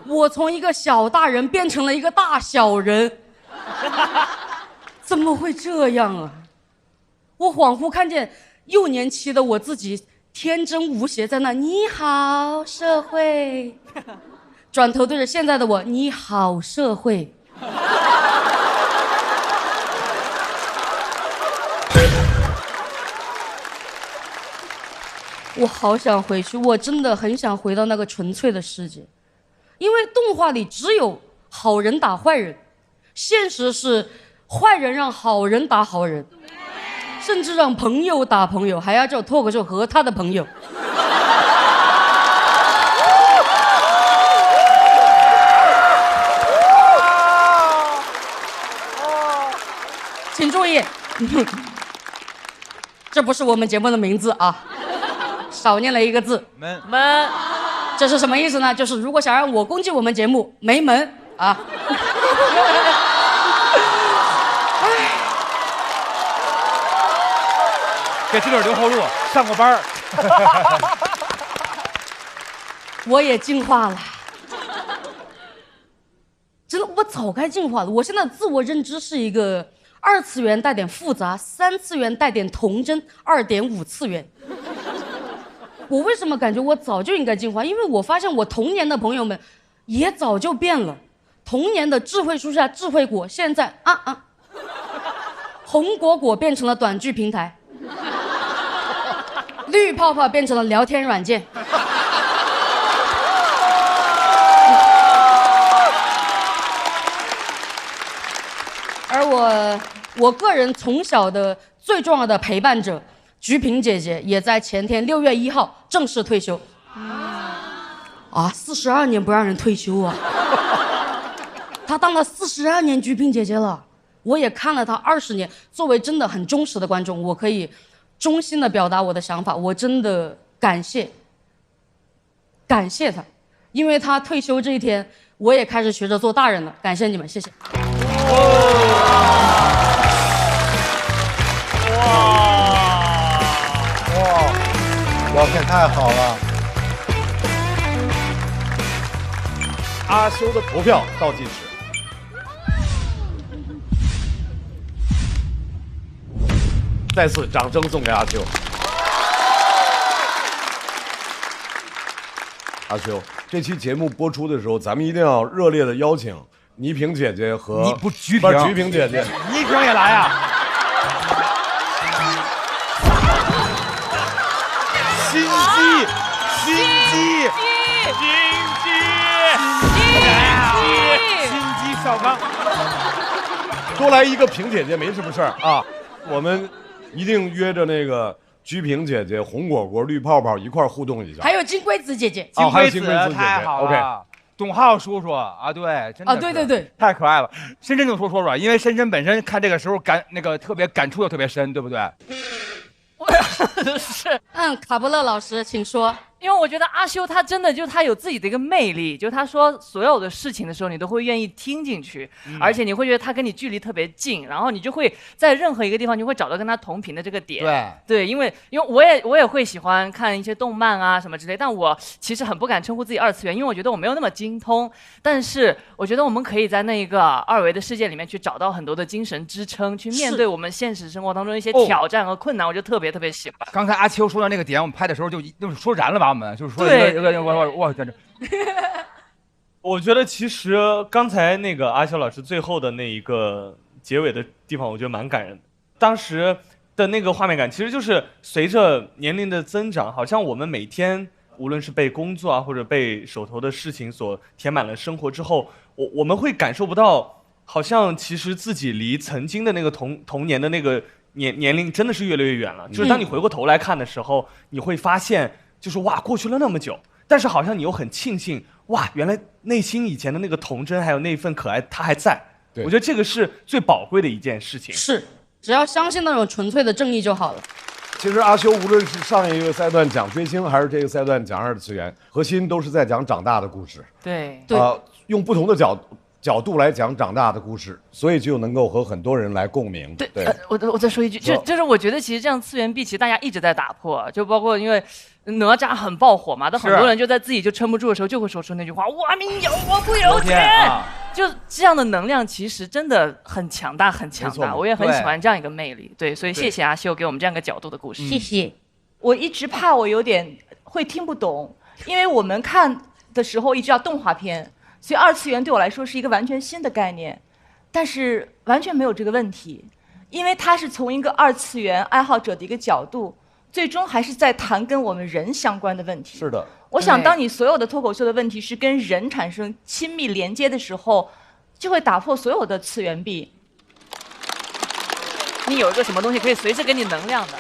我从一个小大人变成了一个大小人，怎么会这样啊？我恍惚看见幼年期的我自己天真无邪，在那你好社会，转头对着现在的我你好社会。我好想回去，我真的很想回到那个纯粹的世界，因为动画里只有好人打坏人，现实是坏人让好人打好人，甚至让朋友打朋友，还要叫脱口秀和他的朋友。请注意，这不是我们节目的名字啊，少念了一个字，门。这是什么意思呢？就是如果想让我攻击我们节目，没门啊。给自个儿留后路，上过班。我也进化了，真的，我早该进化了。我现在的自我认知是一个2次元带点复杂，3次元带点童真，2.5次元。我为什么感觉我早就应该进化？因为我发现我童年的朋友们也早就变了。童年的智慧树下智慧果，现在红果果变成了短剧平台，绿泡泡变成了聊天软件。而我个人从小的最重要的陪伴者菊萍姐姐，也在前天6月1号正式退休。42年不让人退休啊！她当了42年菊萍姐姐了，我也看了她20年。作为真的很忠实的观众，我可以衷心的表达我的想法，我真的感谢她，因为她退休这一天，我也开始学着做大人了。感谢你们，谢谢。表现太好了。阿修的投票倒计时，再次掌声送给阿修。阿修，这期节目播出的时候，咱们一定要热烈的邀请倪萍姐姐和菊萍姐姐，倪萍也来啊！心机小刚，多来一个萍姐姐没什么事儿啊。我们一定约着那个菊萍姐姐、红果果、绿泡泡一块儿互动一下。还有金龟子姐姐，还有金龟子姐姐，太好了。OK， 董浩叔叔啊，对，真的对，太可爱了。深深就说说，因为深深本身看这个时候特别感触又特别深，对不对？是，卡布勒老师，请说。因为我觉得阿修他真的就他有自己的一个魅力，就他说所有的事情的时候，你都会愿意听进去，而且你会觉得他跟你距离特别近，然后你就会在任何一个地方你会找到跟他同频的这个点。对，因为我也会喜欢看一些动漫啊什么之类，但我其实很不敢称呼自己二次元，因为我觉得我没有那么精通。但是我觉得我们可以在那一个二维的世界里面去找到很多的精神支撑，去面对我们现实生活当中一些挑战和困难，我就特别特别喜欢。刚才阿秋说到那个点，我们拍的时候就说燃了吧。我们就是说，我在这。我觉得其实刚才那个阿修老师最后的那一个结尾的地方，我觉得蛮感人的。当时的那个画面感，其实就是随着年龄的增长，好像我们每天无论是被工作啊，或者被手头的事情所填满了生活之后，我们会感受不到，好像其实自己离曾经的那个童年的那个年龄真的是越来越远了。就是当你回过头来看的时候，你会发现。就是哇，过去了那么久，但是好像你又很庆幸，哇，原来内心以前的那个童真，还有那份可爱，它还在。我觉得这个是最宝贵的一件事情。是，只要相信那种纯粹的正义就好了。其实阿修无论是上一个赛段讲追星，还是这个赛段讲二次元，核心都是在讲长大的故事。对，用不同的角度来讲长大的故事，所以就能够和很多人来共鸣。对，我再说一句，就是我觉得其实这样次元壁其实大家一直在打破，就包括因为哪吒很爆火嘛，但很多人就在自己就撑不住的时候就会说出那句话：我命由我不由天。就这样的能量其实真的很强大，很强大。我也很喜欢这样一个魅力。对，所以谢谢阿修给我们这样一个角度的故事。谢谢。我一直怕我有点会听不懂，因为我们看的时候一直要动画片。所以二次元对我来说是一个完全新的概念，但是完全没有这个问题，因为它是从一个二次元爱好者的一个角度，最终还是在谈跟我们人相关的问题。是的，我想当你所有的脱口秀的问题是跟人产生亲密连接的时候，就会打破所有的次元壁。你有一个什么东西可以随时给你能量的？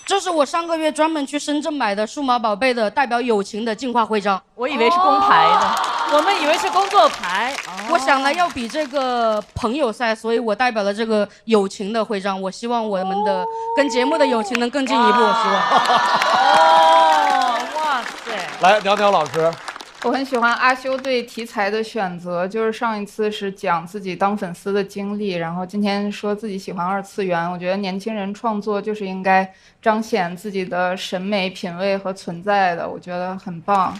这是我上个月专门去深圳买的数码宝贝的代表友情的进化徽章，我以为是工牌的，我们以为是工作牌。我想来要比这个朋友赛，所以我代表了这个友情的徽章。我希望我们的跟节目的友情能更进一步，我希望。哇塞！来，条条老师。我很喜欢阿修对题材的选择，就是上一次是讲自己当粉丝的经历，然后今天说自己喜欢二次元。我觉得年轻人创作就是应该彰显自己的审美品味和存在的，我觉得很棒。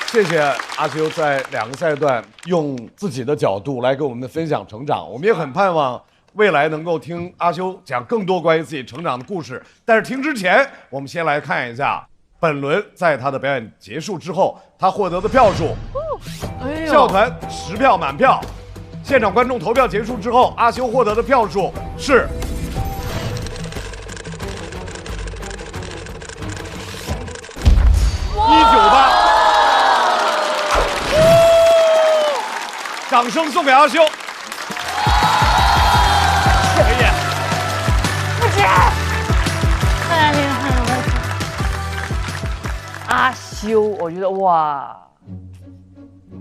谢谢阿修在2个赛段用自己的角度来跟我们分享成长，我们也很盼望未来能够听阿修讲更多关于自己成长的故事。但是听之前，我们先来看一下本轮在他的表演结束之后，他获得的票数校团10票满票。现场观众投票结束之后，阿修获得的票数是198。掌声送给阿修。可以。不止。太厉害了！阿修，我觉得哇。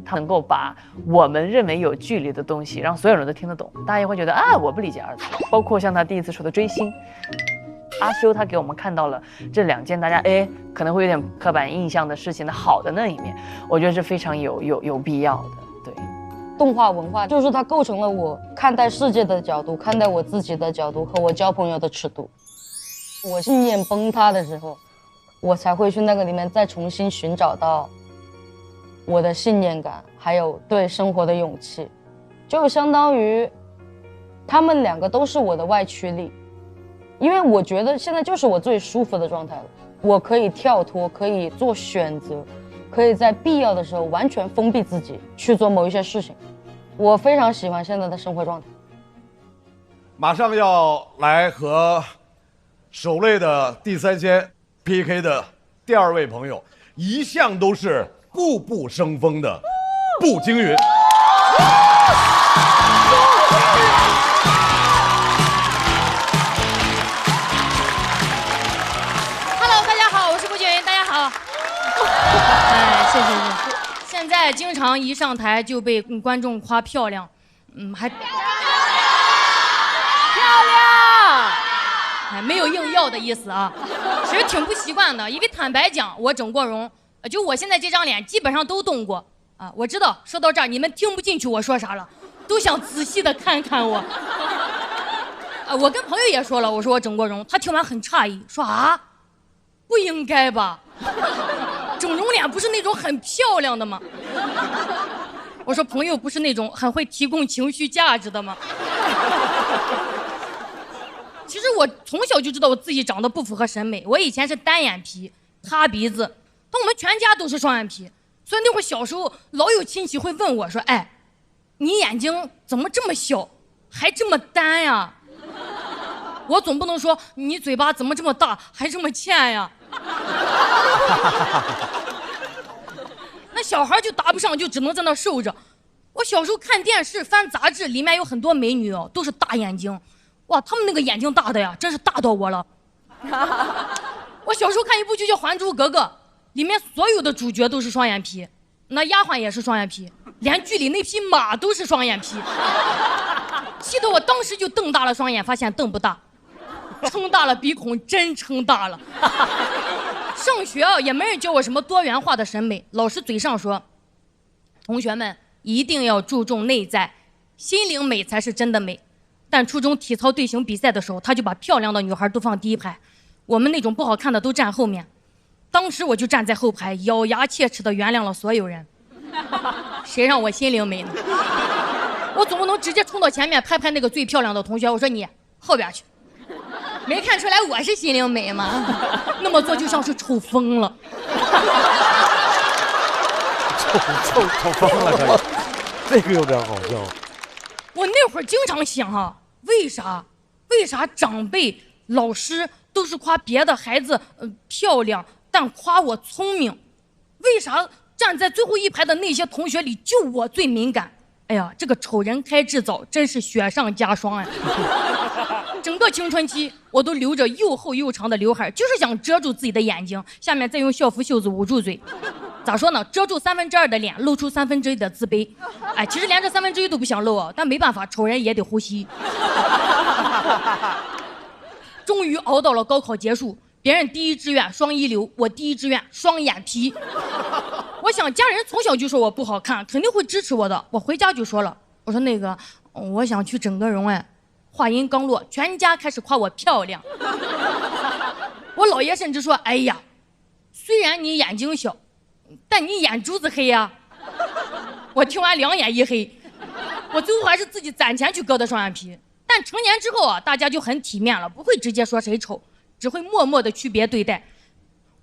他能够把我们认为有距离的东西让所有人都听得懂，大家也会觉得啊，我不理解二次元。包括像他第一次说的追星，阿修他给我们看到了这2件大家可能会有点刻板印象的事情的好的那一面，我觉得是非常有必要的。对，动画文化就是它构成了我看待世界的角度、看待我自己的角度和我交朋友的尺度。我信念崩塌的时候，我才会去那个里面再重新寻找到我的信念感，还有对生活的勇气，就相当于他们2个都是我的外驱力，因为我觉得现在就是我最舒服的状态了，我可以跳脱，可以做选择，可以在必要的时候完全封闭自己去做某一些事情，我非常喜欢现在的生活状态。马上要来和首类的第3仙 PK 的第2位朋友，一向都是步步生风的步惊云。Hello， 大家好，我是步惊云，大家好。谢谢。现在经常一上台就被观众夸漂亮，还漂亮，没有硬要的意思啊，其实挺不习惯的，因为坦白讲，我整过容。就我现在这张脸基本上都动过啊！我知道说到这儿你们听不进去我说啥了，都想仔细的看看我。我跟朋友也说了，我说我整过容，他听完很诧异，说啊，不应该吧？整容脸不是那种很漂亮的吗？我说朋友不是那种很会提供情绪价值的吗？其实我从小就知道我自己长得不符合审美，我以前是单眼皮、塌鼻子。我们全家都是双眼皮，所以那会儿小时候老有亲戚会问我说：“哎，你眼睛怎么这么小，还这么单呀？”我总不能说你嘴巴怎么这么大，还这么欠呀？那小孩就答不上，就只能在那受着。我小时候看电视、翻杂志，里面有很多美女哦，都是大眼睛，哇，她们那个眼睛大的呀，真是大到我了。我小时候看一部剧叫《还珠格格》。里面所有的主角都是双眼皮，那丫鬟也是双眼皮，连剧里那匹马都是双眼皮，气得我当时就瞪大了双眼，发现瞪不大，撑大了鼻孔真撑大了。上学也没人教我什么多元化的审美，老师嘴上说，同学们一定要注重内在，心灵美才是真的美。但初中体操队形比赛的时候，他就把漂亮的女孩都放第一排，我们那种不好看的都站后面。当时我就站在后排，咬牙切齿地原谅了所有人。谁让我心灵美呢？我总不能直接冲到前面拍拍那个最漂亮的同学，我说你后边去，没看出来我是心灵美吗？那么做就像是抽风了。抽风了，这个有点好笑。我那会儿经常想啊，为啥长辈、老师都是夸别的孩子漂亮？但夸我聪明，为啥站在最后一排的那些同学里就我最敏感？哎呀，这个丑人开智早，真是雪上加霜呀！整个青春期我都留着又厚又长的刘海，就是想遮住自己的眼睛，下面再用校服袖子捂住嘴。咋说呢？遮住2/3的脸，露出1/3的自卑。哎，其实连这1/3都不想露啊，但没办法，丑人也得呼吸。终于熬到了高考结束。别人第一志愿双一流，我第一志愿双眼皮。我想家人从小就说我不好看，肯定会支持我的。我回家就说了，我说那个我想去整个容。哎，话音刚落，全家开始夸我漂亮。我姥爷甚至说，哎呀，虽然你眼睛小，但你眼珠子黑呀。我听完2眼一黑，我最后还是自己攒钱去割的双眼皮。但成年之后啊，大家就很体面了，不会直接说谁丑，只会默默的区别对待。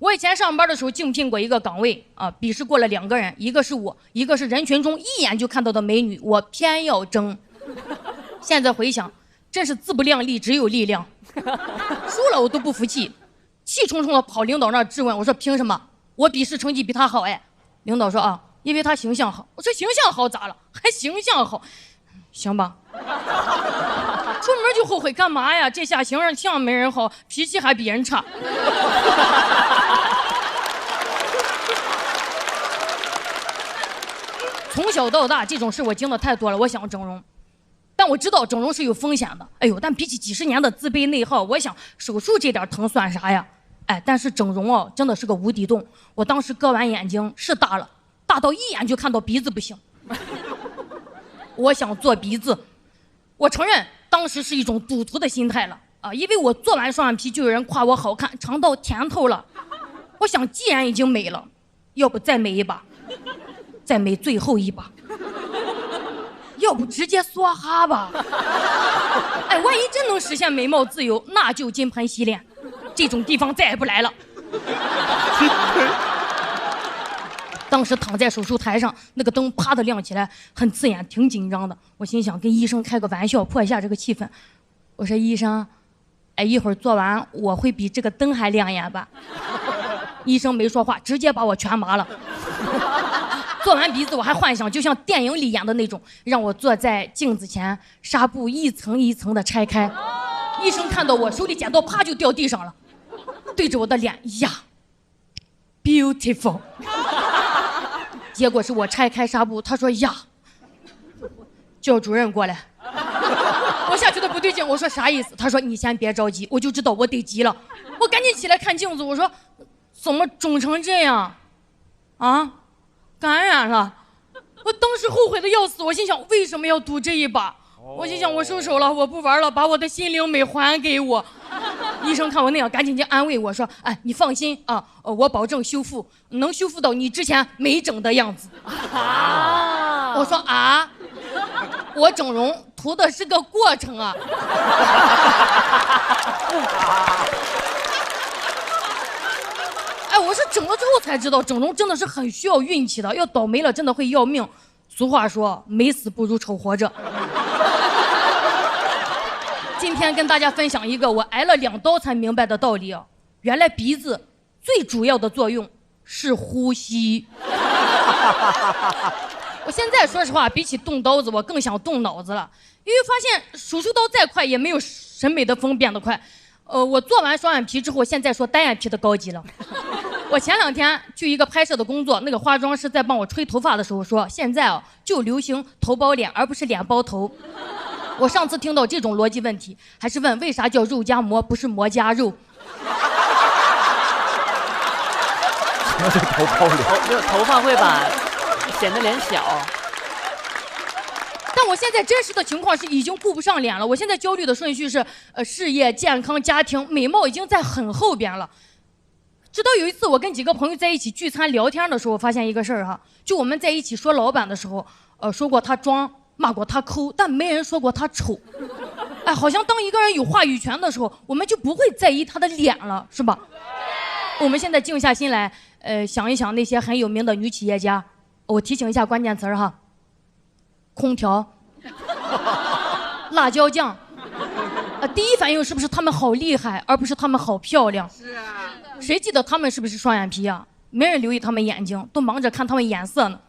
我以前上班的时候竞聘过一个岗位啊，笔试过了2个人，一个是我，一个是人群中一眼就看到的美女，我偏要争。现在回想，真是自不量力，只有力量。输了我都不服气，气冲冲的跑领导那儿质问，我说凭什么？我笔试成绩比他好哎。领导说啊，因为他形象好。我说形象好咋了？还形象好？行吧。出门就后悔干嘛呀？这下形象没人好，脾气还比人差。从小到大这种事我经历太多了，我想整容，但我知道整容是有风险的。哎呦，但比起几10年的自卑内耗，我想手术这点疼算啥呀？哎，但是整容真的是个无底洞。我当时割完眼睛是大了，大到一眼就看到鼻子不行。我想做鼻子，我承认当时是一种赌徒的心态了啊，因为我做完双眼皮就有人夸我好看，尝到甜头了。我想既然已经美了，要不再美一把，再美最后一把，要不直接梭哈吧。哎，万一真能实现美貌自由，那就金盆洗脸，这种地方再也不来了。当时躺在手术台上，那个灯啪的亮起来，很刺眼，挺紧张的。我心想跟医生开个玩笑，破一下这个气氛。我说医生，哎，一会儿做完我会比这个灯还亮眼吧？医生没说话，直接把我全麻了。做完鼻子我还幻想就像电影里演的那种，让我坐在镜子前，纱布一层一层的拆开。医生看到我手里剪刀啪就掉地上了，对着我的脸呀 beautiful。 结果是我拆开纱布，他说呀，叫主任过来。我下觉得不对劲，我说啥意思？他说你先别着急，我就知道我得急了。我赶紧起来看镜子，我说怎么肿成这样啊？感染了。我当时后悔的要死，我心想为什么要赌这一把？我心想我收手了，我不玩了，把我的心灵美还给我。医生看我那样，赶紧就安慰我说：“哎，你放心啊，我保证修复，能修复到你之前没整的样子。”啊！我说啊，我整容图的是个过程啊。哎，我是整了之后才知道，整容真的是很需要运气的，要倒霉了真的会要命。俗话说，美死不如丑活着。今天跟大家分享一个我挨了2刀才明白的道理啊！原来鼻子最主要的作用是呼吸。我现在说实话，比起动刀子，我更想动脑子了，因为发现手术刀再快也没有审美的风变得快。我做完双眼皮之后，现在说单眼皮的高级了。我前2天去一个拍摄的工作，那个化妆师在帮我吹头发的时候说，现在就流行头包脸，而不是脸包头。我上次听到这种逻辑问题，还是问为啥叫肉夹馍，不是馍夹肉？什么是头包脸？头发会把显得脸小。但我现在真实的情况是已经顾不上脸了，我现在焦虑的顺序是事业、健康、家庭，美貌已经在很后边了。直到有一次我跟几个朋友在一起聚餐聊天的时候，发现一个事儿哈，就我们在一起说老板的时候，说过他装，骂过他抠，但没人说过他丑。哎，好像当一个人有话语权的时候，我们就不会在意他的脸了，是吧？我们现在静下心来，想一想那些很有名的女企业家，我提醒一下关键词哈：空调、辣椒酱。第一反应是不是他们好厉害，而不是他们好漂亮？是啊。谁记得他们是不是双眼皮啊？没人留意他们眼睛，都忙着看他们眼色呢。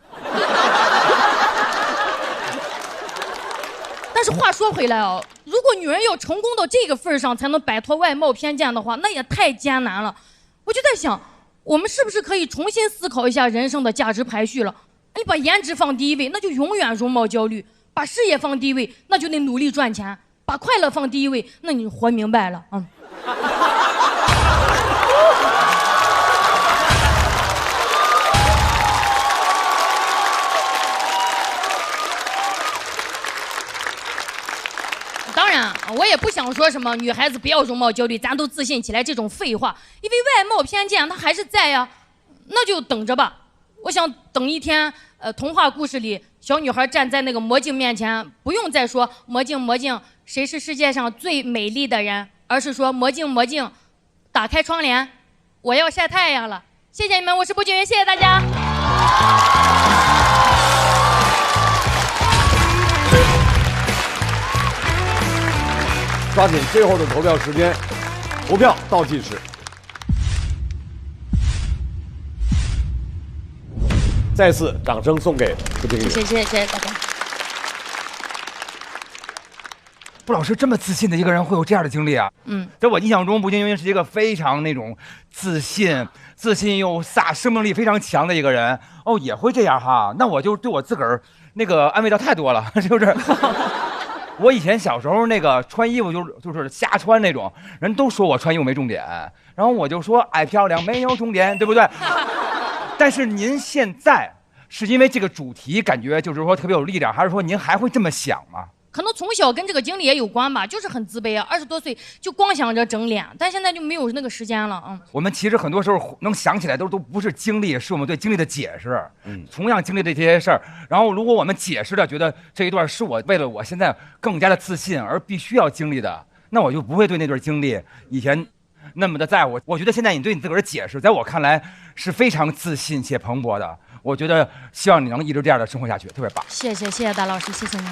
但是话说回来如果女人要成功到这个份上才能摆脱外貌偏见的话，那也太艰难了。我就在想，我们是不是可以重新思考一下人生的价值排序了？你把颜值放第一位，那就永远容貌焦虑；把事业放第一位，那就得努力赚钱；把快乐放第一位，那你活明白了啊。当然，我也不想说什么女孩子不要容貌焦虑，咱都自信起来这种废话，因为外貌偏见它还是在呀，那就等着吧。我想等一天，童话故事里小女孩站在那个魔镜面前，不用再说魔镜魔镜，谁是世界上最美丽的人，而是说魔镜魔镜，打开窗帘，我要晒太阳了。谢谢你们，我是步惊云，谢谢大家。抓紧最后的投票时间，投票倒计时。再次掌声送给步惊云。谢谢大家。布老师这么自信的一个人会有这样的经历啊？在我印象中，步惊云是一个非常那种自信又生命力非常强的一个人。哦，也会这样哈？那我就对我自个儿那个安慰到太多了，是不是？我以前小时候那个穿衣服就是瞎穿那种，人都说我穿衣服没重点，然后我就说爱漂亮没有重点，对不对？但是您现在是因为这个主题感觉就是说特别有力量，还是说您还会这么想吗？可能从小跟这个经历也有关吧，就是很自卑啊，20多岁就光想着整脸，但现在就没有那个时间了。我们其实很多时候能想起来都不是经历，是我们对经历的解释。同样经历这些事儿，然后如果我们解释的觉得这一段是我为了我现在更加的自信而必须要经历的，那我就不会对那段经历以前那么的在乎。我觉得现在你对你自个儿的解释，在我看来是非常自信且蓬勃的。我觉得希望你能一直这样的生活下去，特别棒。谢谢大老师，谢谢您。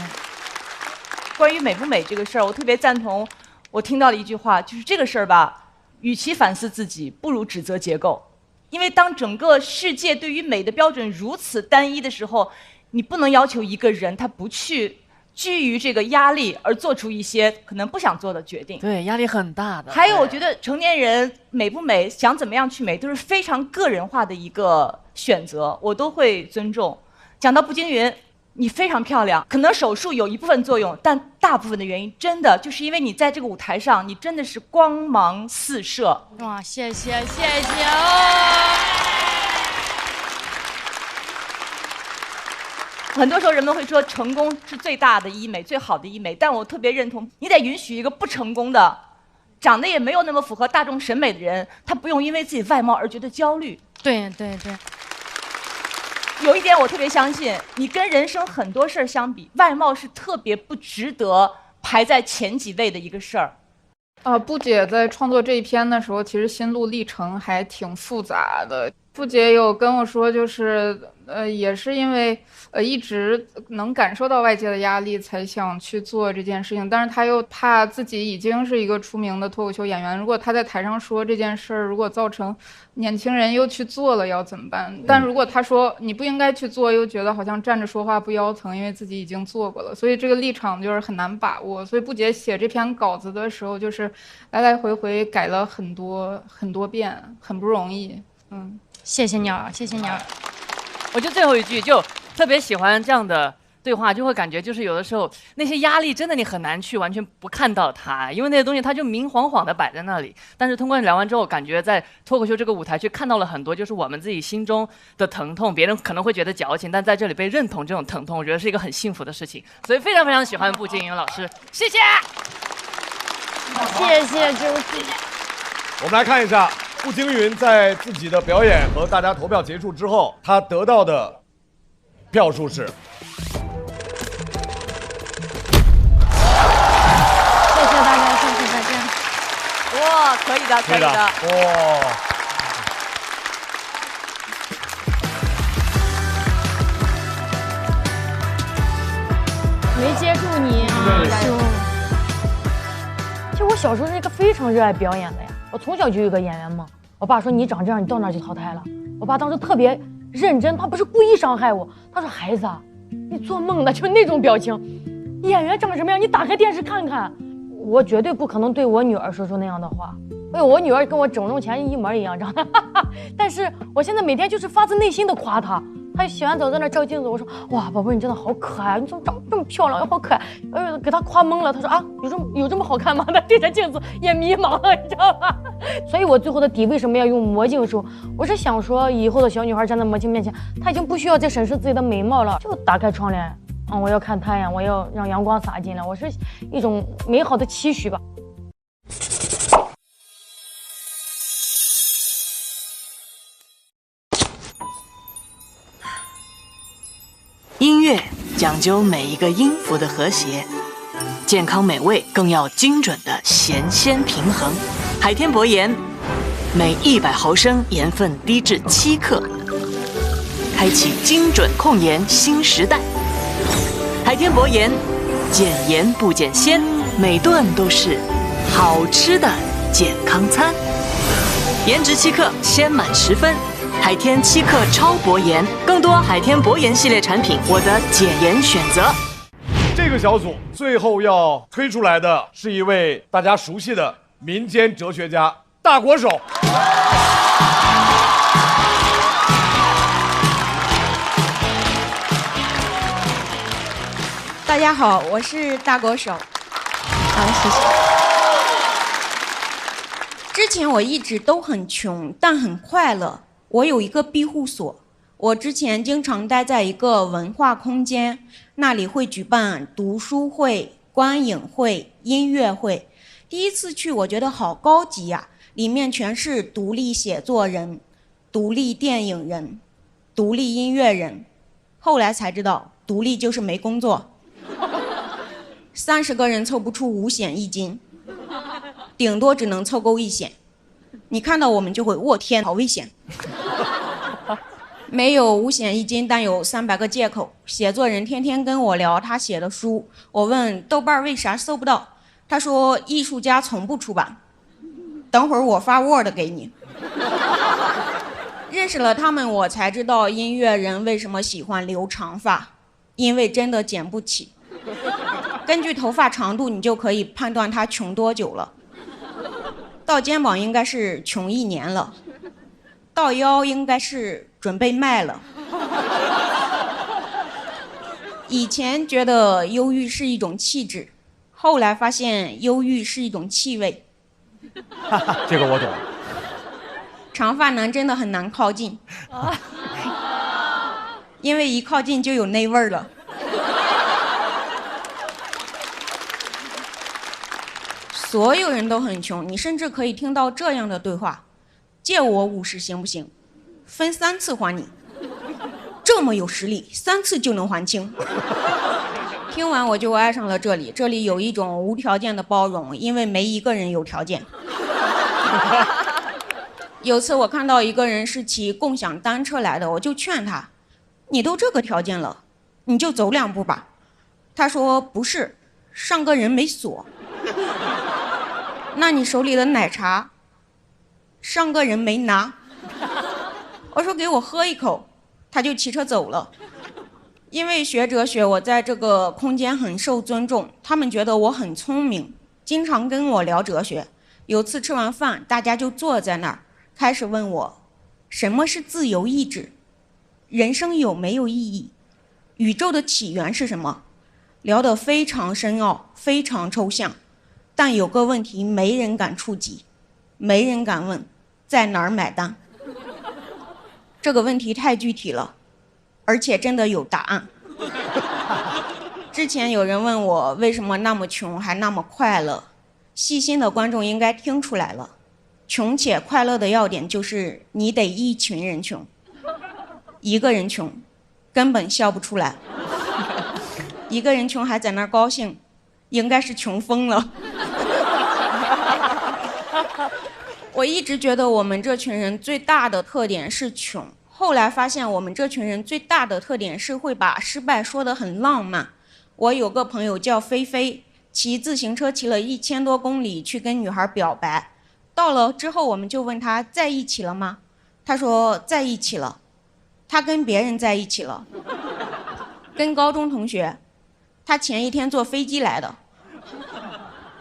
关于美不美这个事儿，我特别赞同。我听到了一句话，就是这个事儿吧，与其反思自己，不如指责结构。因为当整个世界对于美的标准如此单一的时候，你不能要求一个人他不去居于这个压力而做出一些可能不想做的决定。对，压力很大的。还有，我觉得成年人美不美，想怎么样去美，都是非常个人化的一个选择，我都会尊重。讲到步惊云，你非常漂亮，可能手术有一部分作用，但大部分的原因真的就是因为你在这个舞台上，你真的是光芒四射。哇，谢谢。很多时候人们会说成功是最大的医美，最好的医美，但我特别认同，你得允许一个不成功的、长得也没有那么符合大众审美的人，他不用因为自己外貌而觉得焦虑。对。有一点我特别相信，你跟人生很多事儿相比，外貌是特别不值得排在前几位的一个事儿。布姐在创作这一篇的时候，其实心路历程还挺复杂的。布姐有跟我说，就是也是因为一直能感受到外界的压力，才想去做这件事情。但是她又怕自己已经是一个出名的脱口秀演员，如果她在台上说这件事儿，如果造成年轻人又去做了，要怎么办？但如果她说你不应该去做，又觉得好像站着说话不腰疼，因为自己已经做过了，所以这个立场就是很难把握。所以布姐写这篇稿子的时候，就是来来回回改了很多遍，很不容易。谢谢鸟。我就最后一句就特别喜欢这样的对话，就会感觉就是有的时候那些压力真的你很难去完全不看到它，因为那些东西它就明晃晃的摆在那里。但是通过聊完之后，感觉在脱口秀这个舞台去看到了很多就是我们自己心中的疼痛，别人可能会觉得矫情，但在这里被认同这种疼痛，我觉得是一个很幸福的事情。所以非常非常喜欢步惊云老师，谢谢。谢谢周姐。我们来看一下步惊云在自己的表演和大家投票结束之后，他得到的票数是。谢谢大家。哇，可以的。哇。没接住你啊，加油！其实我小时候是一个非常热爱表演的呀，我从小就有个演员梦。我爸说你长这样，你到那儿就淘汰了。我爸当时特别认真，他不是故意伤害我，他说孩子啊，你做梦呢，就那种表情。演员长什么样，你打开电视看看。我绝对不可能对我女儿说出那样的话。哎呦，我女儿跟我整容前一模一样长得，但是我现在每天就是发自内心的夸她。她洗完澡在那照镜子，我说哇，宝贝，你真的好可爱，你怎么长这么漂亮又好可爱？给她夸懵了。她说啊，有这么好看吗？她对着镜子也迷茫了，你知道吧？所以我最后的底为什么要用魔镜梳？我是想说，以后的小女孩站在魔镜面前，她已经不需要再审视自己的美貌了，就打开窗帘，我要看太阳，我要让阳光洒进来，我是一种美好的期许吧。音乐讲究每一个音符的和谐，健康美味更要精准的咸鲜平衡。海天博言，每100毫升盐分低至7克，开启精准控盐新时代。海天博盐，减盐不减鲜，每顿都是好吃的健康餐。颜值7克，鲜满10分。海天7克超薄盐，更多海天薄盐系列产品，我的减盐选择。这个小组最后要推出来的是一位大家熟悉的民间哲学家大国手。大家好，我是大国手。好，谢谢。之前我一直都很穷，但很快乐。我有一个庇护所，我之前经常待在一个文化空间，那里会举办读书会、观影会、音乐会。第一次去，我觉得好高级呀，里面全是独立写作人、独立电影人、独立音乐人。后来才知道，独立就是没工作。30个人凑不出5险1金，顶多只能凑够1险。你看到我们就会，我天，好危险！没有5险1金，但有300个借口。写作人天天跟我聊他写的书，我问豆瓣为啥搜不到，他说艺术家从不出版。等会儿我发 Word 给你。认识了他们，我才知道音乐人为什么喜欢留长发，因为真的剪不起。根据头发长度，你就可以判断他穷多久了。到肩膀应该是穷1年了，到腰应该是准备卖了。以前觉得忧郁是一种气质，后来发现忧郁是一种气味。这个我懂。长发男真的很难靠近，因为一靠近就有那味儿了。所有人都很穷，你甚至可以听到这样的对话：借我50行不行？分3次还你。这么有实力，3次就能还清。听完我就爱上了这里，这里有一种无条件的包容，因为没一个人有条件。有次我看到一个人是骑共享单车来的，我就劝他：你都这个条件了，你就走2步吧。他说不是，上个人没锁。那你手里的奶茶，上个人没拿。我说给我喝一口，他就骑车走了。因为学哲学，我在这个空间很受尊重，他们觉得我很聪明，经常跟我聊哲学。有次吃完饭，大家就坐在那儿，开始问我，什么是自由意志？人生有没有意义？宇宙的起源是什么？聊得非常深奥，非常抽象。但有个问题没人敢触及，没人敢问，在哪儿买单？这个问题太具体了，而且真的有答案。之前有人问我为什么那么穷还那么快乐，细心的观众应该听出来了，穷且快乐的要点就是你得一群人穷，一个人穷根本笑不出来。一个人穷还在那儿高兴，应该是穷疯了。我一直觉得我们这群人最大的特点是穷，后来发现我们这群人最大的特点是会把失败说得很浪漫。我有个朋友叫菲菲，骑自行车骑了1000多公里去跟女孩表白，到了之后我们就问他在一起了吗？他说在一起了，他跟别人在一起了，跟高中同学，他前一天坐飞机来的。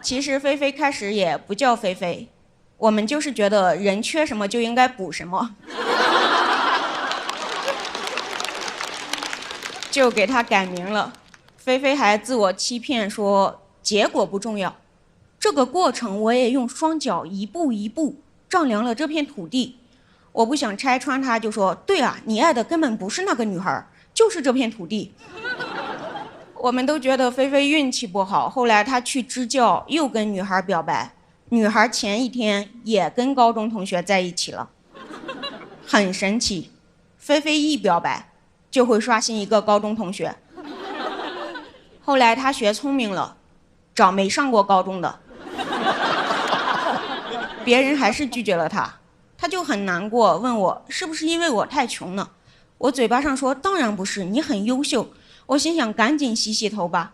其实菲菲开始也不叫菲菲，我们就是觉得人缺什么就应该补什么，就给他改名了。菲菲还自我欺骗说结果不重要，这个过程我也用双脚一步一步丈量了这片土地。我不想拆穿他，就说对啊，你爱的根本不是那个女孩，就是这片土地。我们都觉得菲菲运气不好，后来她去支教又跟女孩表白，女孩前一天也跟高中同学在一起了。很神奇，菲菲一表白就会刷新一个高中同学。后来她学聪明了，找没上过高中的，别人还是拒绝了她，他就很难过，问我是不是因为我太穷了。我嘴巴上说当然不是，你很优秀。我心想赶紧洗洗头吧，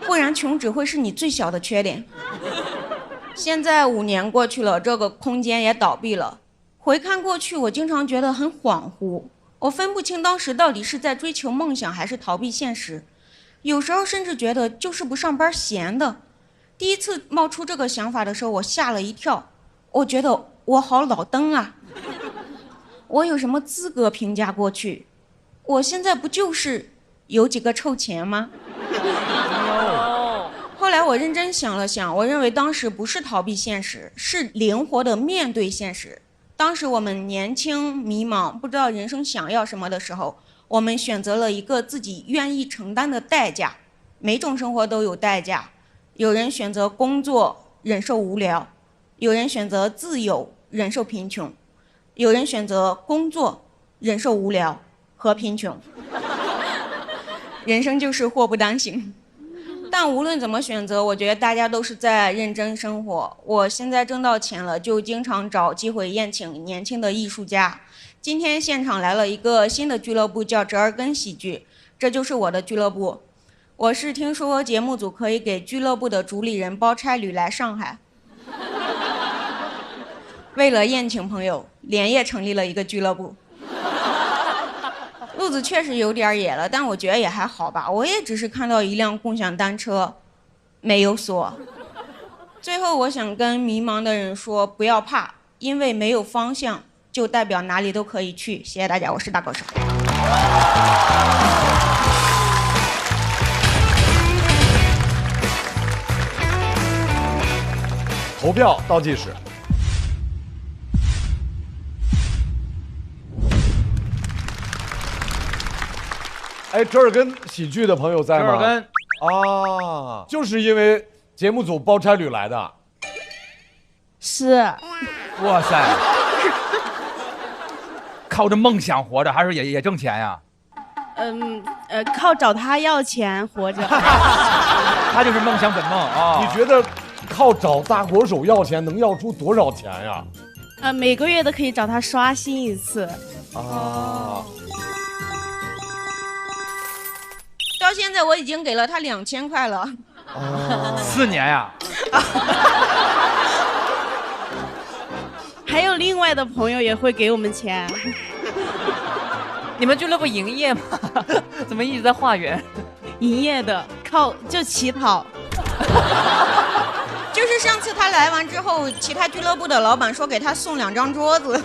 不然穷只会是你最小的缺点。现在5年过去了，这个空间也倒闭了。回看过去，我经常觉得很恍惚，我分不清当时到底是在追求梦想还是逃避现实。有时候甚至觉得就是不上班闲的。第一次冒出这个想法的时候，我吓了一跳，我觉得我好老登啊，我有什么资格评价过去？我现在不就是有几个臭钱吗？后来我认真想了想，我认为当时不是逃避现实，是灵活的面对现实。当时我们年轻迷茫，不知道人生想要什么的时候，我们选择了一个自己愿意承担的代价。每种生活都有代价，有人选择工作忍受无聊，有人选择自由忍受贫穷，有人选择工作忍受无聊和贫穷。人生就是祸不单行。但无论怎么选择，我觉得大家都是在认真生活。我现在挣到钱了，就经常找机会宴请年轻的艺术家。今天现场来了一个新的俱乐部，叫折耳根喜剧，这就是我的俱乐部。我是听说节目组可以给俱乐部的主理人包差旅来上海，为了宴请朋友，连夜成立了一个俱乐部。路子确实有点野了，但我觉得也还好吧。我也只是看到一辆共享单车，没有锁。最后，我想跟迷茫的人说，不要怕，因为没有方向，就代表哪里都可以去。谢谢大家，我是大高手。投票倒计时。哎，折耳根喜剧的朋友在吗？折耳根啊，就是因为节目组包差旅来的。是。哇塞，靠着梦想活着，还是也挣钱呀？靠找他要钱活着。他就是梦想本梦啊！你觉得靠找大国手要钱能要出多少钱呀？每个月都可以找他刷新一次。啊。到现在我已经给了他2000块了。4年呀。还有另外的朋友也会给我们钱。你们俱乐部营业吗？怎么一直在化缘？营业的，就乞讨。就是上次他来完之后，其他俱乐部的老板说给他送2张桌子。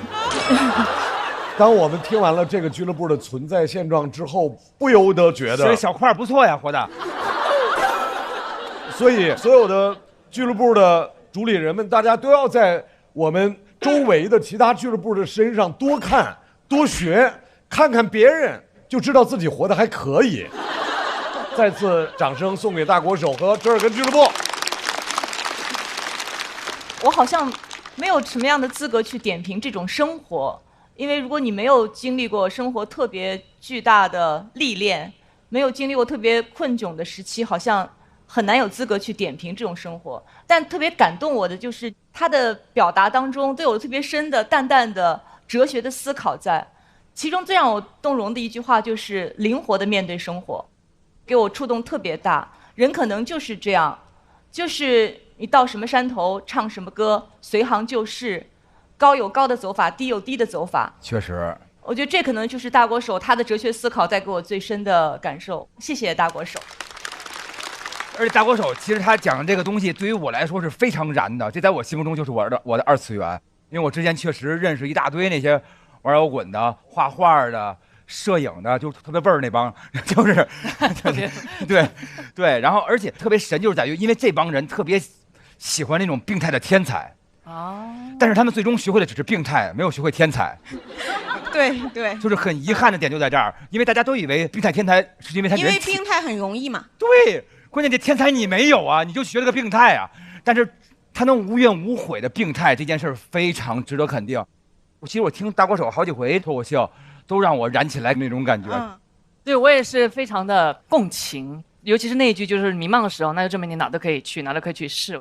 当我们听完了这个俱乐部的存在现状之后，不由得觉得这小块不错呀，活的。所以所有的俱乐部的主理人们，大家都要在我们周围的其他俱乐部的身上多看多学，看看别人就知道自己活得还可以。再次掌声送给大国手和折耳根俱乐部。我好像没有什么样的资格去点评这种生活。因为如果你没有经历过生活特别巨大的历练，没有经历过特别困窘的时期，好像很难有资格去点评这种生活。但特别感动我的就是他的表达当中都有特别深的淡淡的哲学的思考在。其中最让我动容的一句话就是灵活的面对生活，给我触动特别大。人可能就是这样，就是你到什么山头唱什么歌，随行就市，高有高的走法，低有低的走法。确实，我觉得这可能就是大国手他的哲学思考带给我最深的感受。谢谢大国手。而且大国手其实他讲的这个东西对于我来说是非常燃的，这在我心目中就是我的2次元。因为我之前确实认识一大堆那些玩摇滚的、画画的、摄影的，就特别味儿那帮，就是对，然后而且特别神就是在于，因为这帮人特别喜欢那种病态的天才。但是他们最终学会的只是病态，没有学会天才。对，就是很遗憾的点就在这儿，因为大家都以为病态天才是因为他因为病态很容易嘛。对，关键这天才你没有啊，你就学了个病态啊。但是他能无怨无悔的病态这件事非常值得肯定。其实我听大国手好几回脱口秀，都让我燃起来那种感觉。对，我也是非常的共情，尤其是那一句就是迷茫的时候，那就证明你哪都可以去，哪都可以去试。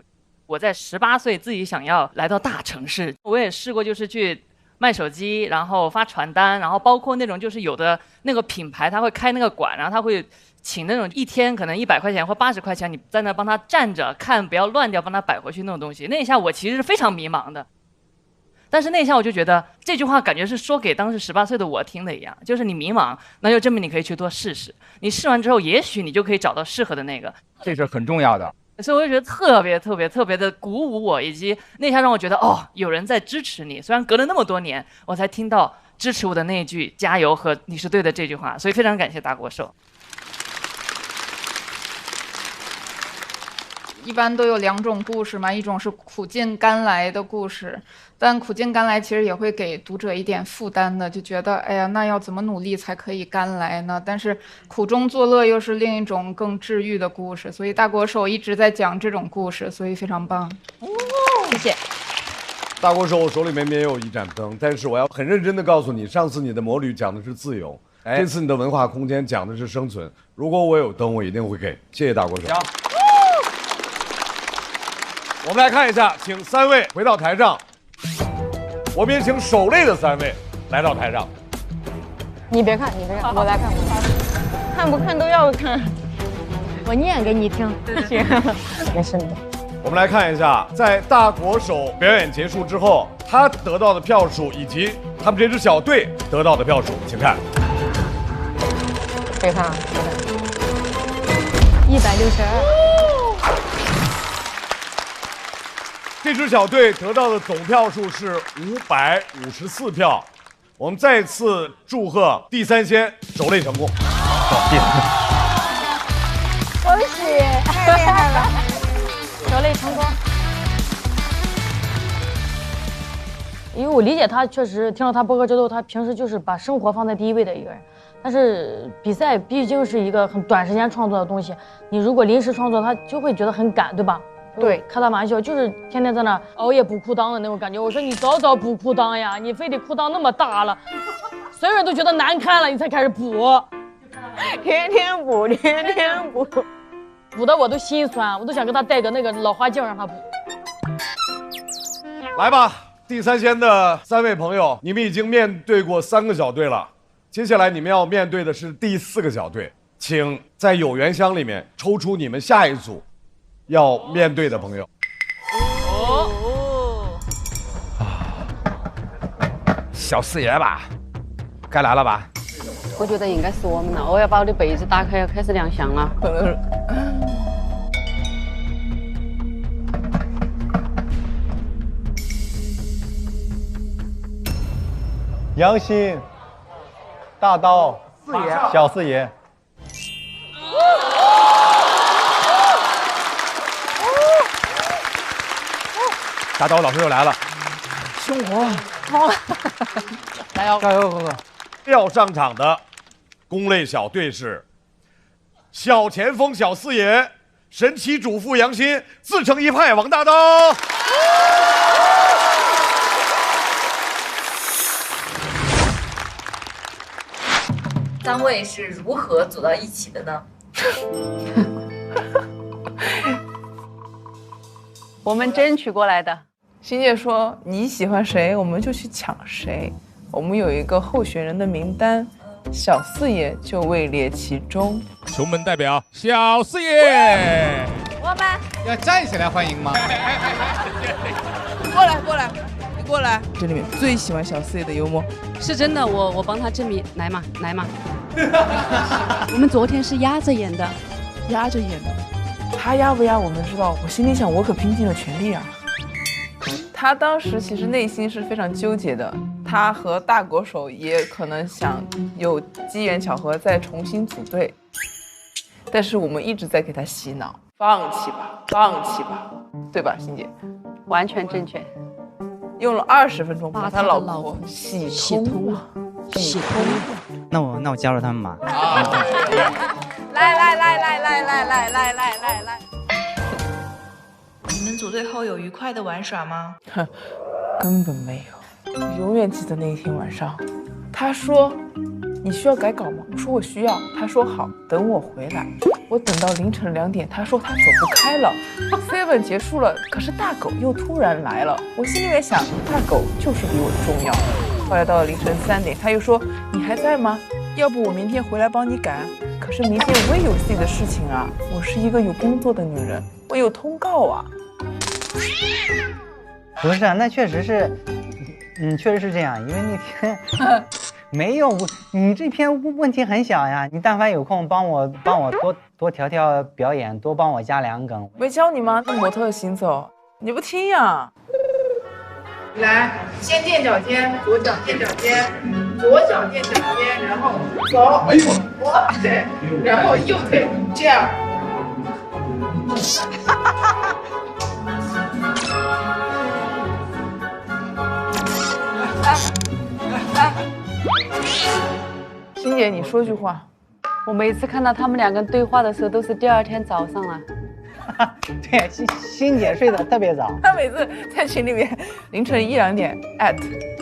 我在18岁自己想要来到大城市，我也试过，就是去卖手机，然后发传单，然后包括那种就是有的那个品牌他会开那个馆，然后他会请那种一天可能100块钱或80块钱，你在那帮他站着看，不要乱掉，帮他摆回去那种东西。那一下我其实是非常迷茫的，但是那一下我就觉得这句话感觉是说给当时18岁的我听的一样，就是你迷茫，那就证明你可以去多试试，你试完之后，也许你就可以找到适合的那个，这是很重要的。所以我就觉得特别的鼓舞我，以及那下让我觉得哦，有人在支持你。虽然隔了那么多年，我才听到支持我的那一句“加油”和“你是对的”这句话，所以非常感谢大国手。一般都有2种故事嘛，一种是苦尽甘来的故事，但苦尽甘来其实也会给读者一点负担的，就觉得哎呀，那要怎么努力才可以甘来呢？但是苦中作乐又是另一种更治愈的故事，所以大国手一直在讲这种故事，所以非常棒。谢谢。大国手手里面没有一盏灯，但是我要很认真的告诉你，上次你的魔旅讲的是自由，这次你的文化空间讲的是生存。如果我有灯，我一定会给。谢谢大国手。我们来看一下，请3位回到台上，我们也请手累的3位来到台上。你别看，我来看，看不看都要看，我念给你听。行，没事的。我们来看一下，在大国手表演结束之后，他得到的票数以及他们这支小队得到的票数，请看。别看，162。这支小队得到的总票数是554票。我们再次祝贺第3仙手累成功。恭喜，太厉害了，手累成功。因为我理解他，确实听到他播客之后，他平时就是把生活放在第一位的一个人。但是比赛毕竟是一个很短时间创作的东西，你如果临时创作，他就会觉得很赶，对吧？对，开他玩笑，就是天天在那熬夜补裤裆的那种感觉。我说你早早补裤裆呀，你非得裤裆那么大了，所有人都觉得难看了，你才开始补，天天补，补的我都心酸，我都想给他戴个那个老花镜让他补。来吧，第3仙的3位朋友，你们已经面对过3个小队了，接下来你们要面对的是第4个小队，请在有缘箱里面抽出你们下一组要面对的朋友。小四爷吧，该来了吧？我觉得应该是我们了，我要把我的被子打开，要开始亮相了。可能是。杨鑫、大刀、四爷、小四爷。大刀老师又来了，凶活，好了，加油，加油，哥哥！要上场的攻类小队是小前锋小四爷、神奇主妇杨鑫、自成一派王大刀。3位是如何走到一起的呢？我们争取过来的。欣姐说：“你喜欢谁，我们就去抢谁。我们有一个候选人的名单，小四爷就位列其中。”熊本代表小四爷，我们要站起来欢迎吗？过来，你过来。这里面最喜欢小四爷的幽默，是真的，我帮他证明，来嘛。我们昨天是压着演的，他压不压我们知道，我心里想，我可拼尽了全力啊。他当时其实内心是非常纠结的，他和大国手也可能想有机缘巧合再重新组队，但是我们一直在给他洗脑，放弃吧，对吧，欣姐？完全正确。用了20分钟把他老婆洗通了。那我加入他们吧。来。你们组队后有愉快的玩耍吗？根本没有。永远记得那一天晚上，他说：“你需要改稿吗？”我说：“我需要。”他说：“好，等我回来。”我等到凌晨2点，他说他走不开了，7结束了，可是大狗又突然来了。我心里面想，大狗就是比我重要。后来到了凌晨3点，他又说你还在吗？要不我明天回来帮你赶。可是明天我也有自己的事情啊，我是一个有工作的女人，我有通告啊。不是啊，那确实是，确实是这样，因为那天没有你这篇问题很小呀，你但凡有空帮我多调调表演，多帮我加2梗。没教你吗？那模特行走，你不听呀？来，先垫脚尖，左脚垫脚尖，左脚垫脚尖，然后走，哇塞，然后右腿这样。欣姐，你说句话。我每次看到他们2个对话的时候，都是第2天早上了。对，欣姐睡得特别早。她每次在群里面凌晨1、2点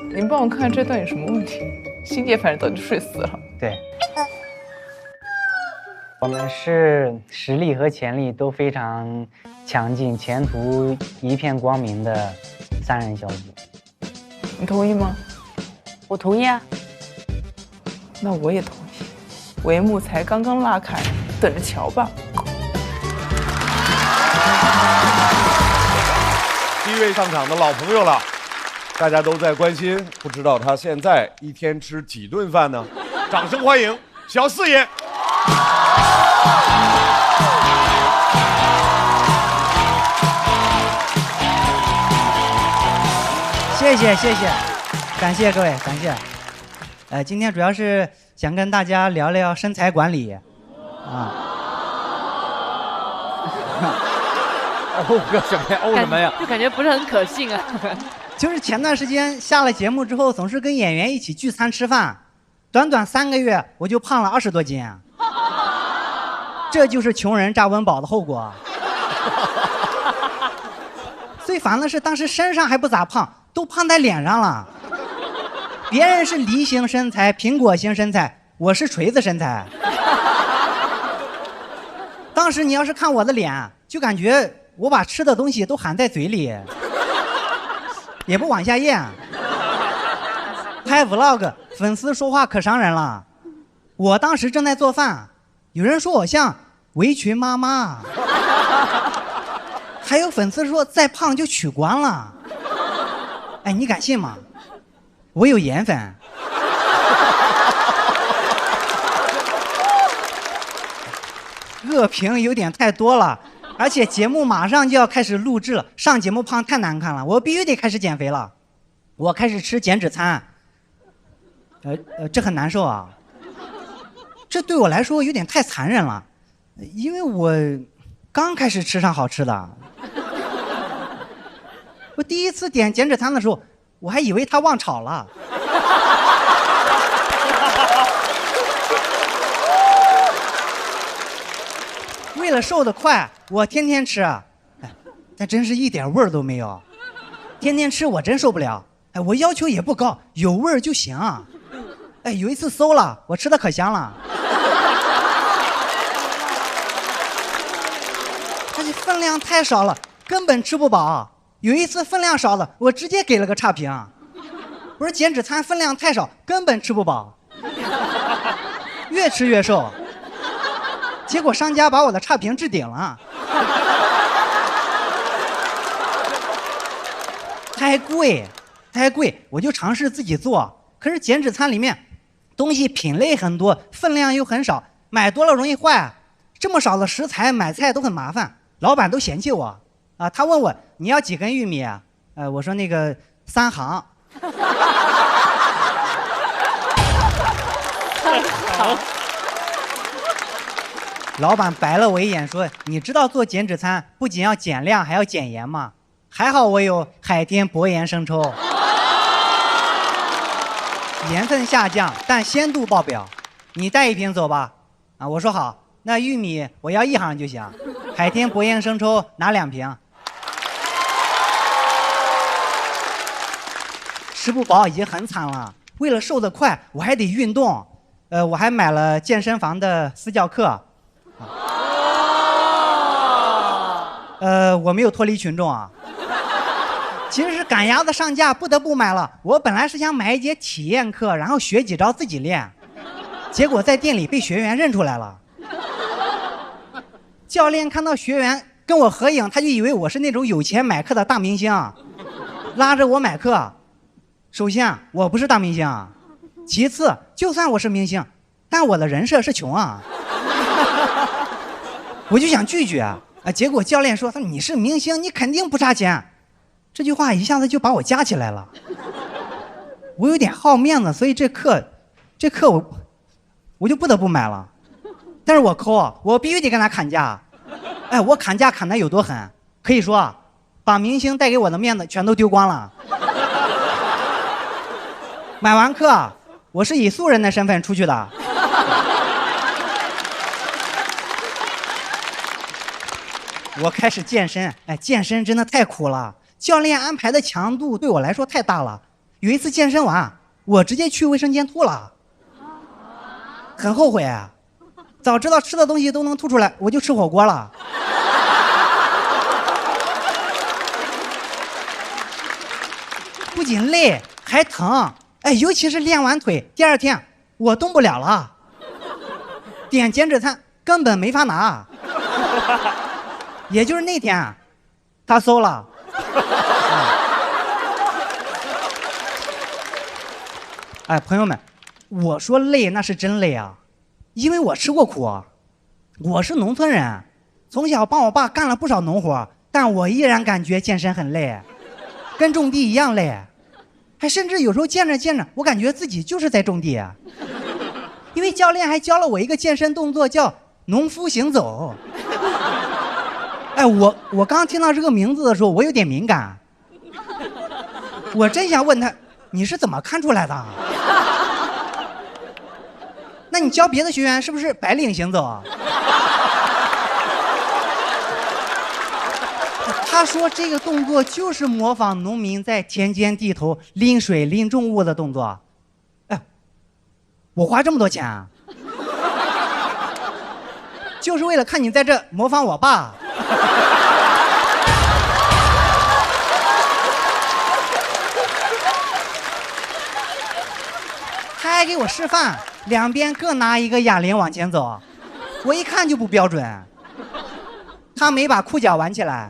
你们帮我看看这段有什么问题。欣姐反正早就睡死了。对，我们是实力和潜力都非常强劲，前途一片光明的3人小组。你同意吗？我同意啊。那我也同意，帷幕才刚刚拉开，等着瞧吧。第1位上场的老朋友了，大家都在关心，不知道他现在一天吃几顿饭呢？掌声欢迎小四爷。谢谢，感谢各位，感谢。今天主要是想跟大家聊聊身材管理，哦个什么呀？哦什么呀？就感觉不是很可信啊。就是前段时间下了节目之后，总是跟演员一起聚餐吃饭，短短3个月我就胖了20多斤，这就是穷人炸温饱的后果。最烦的是当时身上还不咋胖，都胖在脸上了。别人是梨形身材、苹果型身材，我是锤子身材。当时你要是看我的脸，就感觉我把吃的东西都含在嘴里，也不往下咽。拍 vlog， 粉丝说话可伤人了。我当时正在做饭，有人说我像围裙妈妈，还有粉丝说再胖就取关了。哎，你敢信吗？我有颜粉。恶评有点太多了，而且节目马上就要开始录制了，上节目胖太难看了，我必须得开始减肥了。我开始吃减脂餐，这很难受啊。这对我来说有点太残忍了，因为我刚开始吃上好吃的。我第一次点减脂餐的时候，我还以为他忘炒了。为了瘦得快，我天天吃，但真是一点味儿都没有。天天吃我真受不了，我要求也不高，有味儿就行。有一次馊了，我吃的可香了。而且分量太少了，根本吃不饱。有一次分量少了，我直接给了个差评。我说减脂餐分量太少，根本吃不饱，越吃越瘦。结果商家把我的差评置顶了。太贵，我就尝试自己做。可是减脂餐里面东西品类很多，分量又很少，买多了容易坏。这么少的食材买菜都很麻烦，老板都嫌弃我啊。他问我你要几根玉米啊？我说那个3行。老板白了我一眼说：“你知道做减脂餐不仅要减量，还要减盐吗？还好我有海天博盐生抽，盐分下降，但鲜度爆表。你带1瓶走吧。”啊，我说好。那玉米我要1行就行，海天博盐生抽拿2瓶。吃不饱已经很惨了，为了瘦得快，我还得运动。我还买了健身房的私教课。我没有脱离群众啊。其实是赶鸭子上架，不得不买了。我本来是想买一节体验课，然后学几招自己练，结果在店里被学员认出来了。教练看到学员跟我合影，他就以为我是那种有钱买课的大明星，拉着我买课。首先，我不是大明星；其次，就算我是明星，但我的人设是穷啊。我就想拒绝啊，结果教练说：“你是明星，你肯定不差钱。”这句话一下子就把我夹起来了。我有点好面子，所以这课我就不得不买了。但是我抠，我必须得跟他砍价。我砍价砍得有多狠？可以说，把明星带给我的面子全都丢光了。买完课，我是以素人的身份出去的。我开始健身，健身真的太苦了。教练安排的强度对我来说太大了。有一次健身完，我直接去卫生间吐了，很后悔啊！早知道吃的东西都能吐出来，我就吃火锅了。不仅累还疼，尤其是练完腿，第二天我动不了了，点减脂餐根本没法拿。也就是那天，他馊了。朋友们，我说累那是真累啊，因为我吃过苦。我是农村人，从小帮我爸干了不少农活，但我依然感觉健身很累，跟种地一样累。甚至有时候健着健着，我感觉自己就是在种地。因为教练还教了我一个健身动作，叫农夫行走。我刚听到这个名字的时候，我有点敏感。我真想问他，你是怎么看出来的？那你教别的学员是不是白领行走？他说这个动作就是模仿农民在田间地头拎水拎重物的动作。我花这么多钱啊，就是为了看你在这模仿我爸。他还给我示范，两边各拿一个哑铃往前走，我一看就不标准。他没把裤脚挽起来。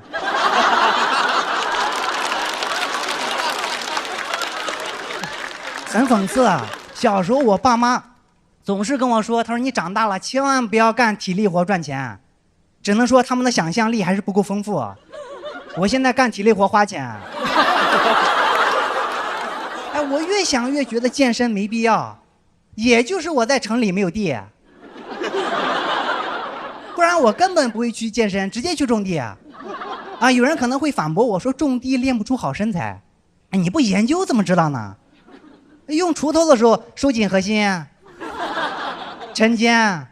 很讽刺啊！小时候我爸妈总是跟我说，他说你长大了千万不要干体力活赚钱，只能说他们的想象力还是不够丰富。我现在干体力活花钱。我越想越觉得健身没必要，也就是我在城里没有地，不然我根本不会去健身，直接去种地。有人可能会反驳我说种地练不出好身材，你不研究怎么知道呢？用锄头的时候收紧核心，抻肩，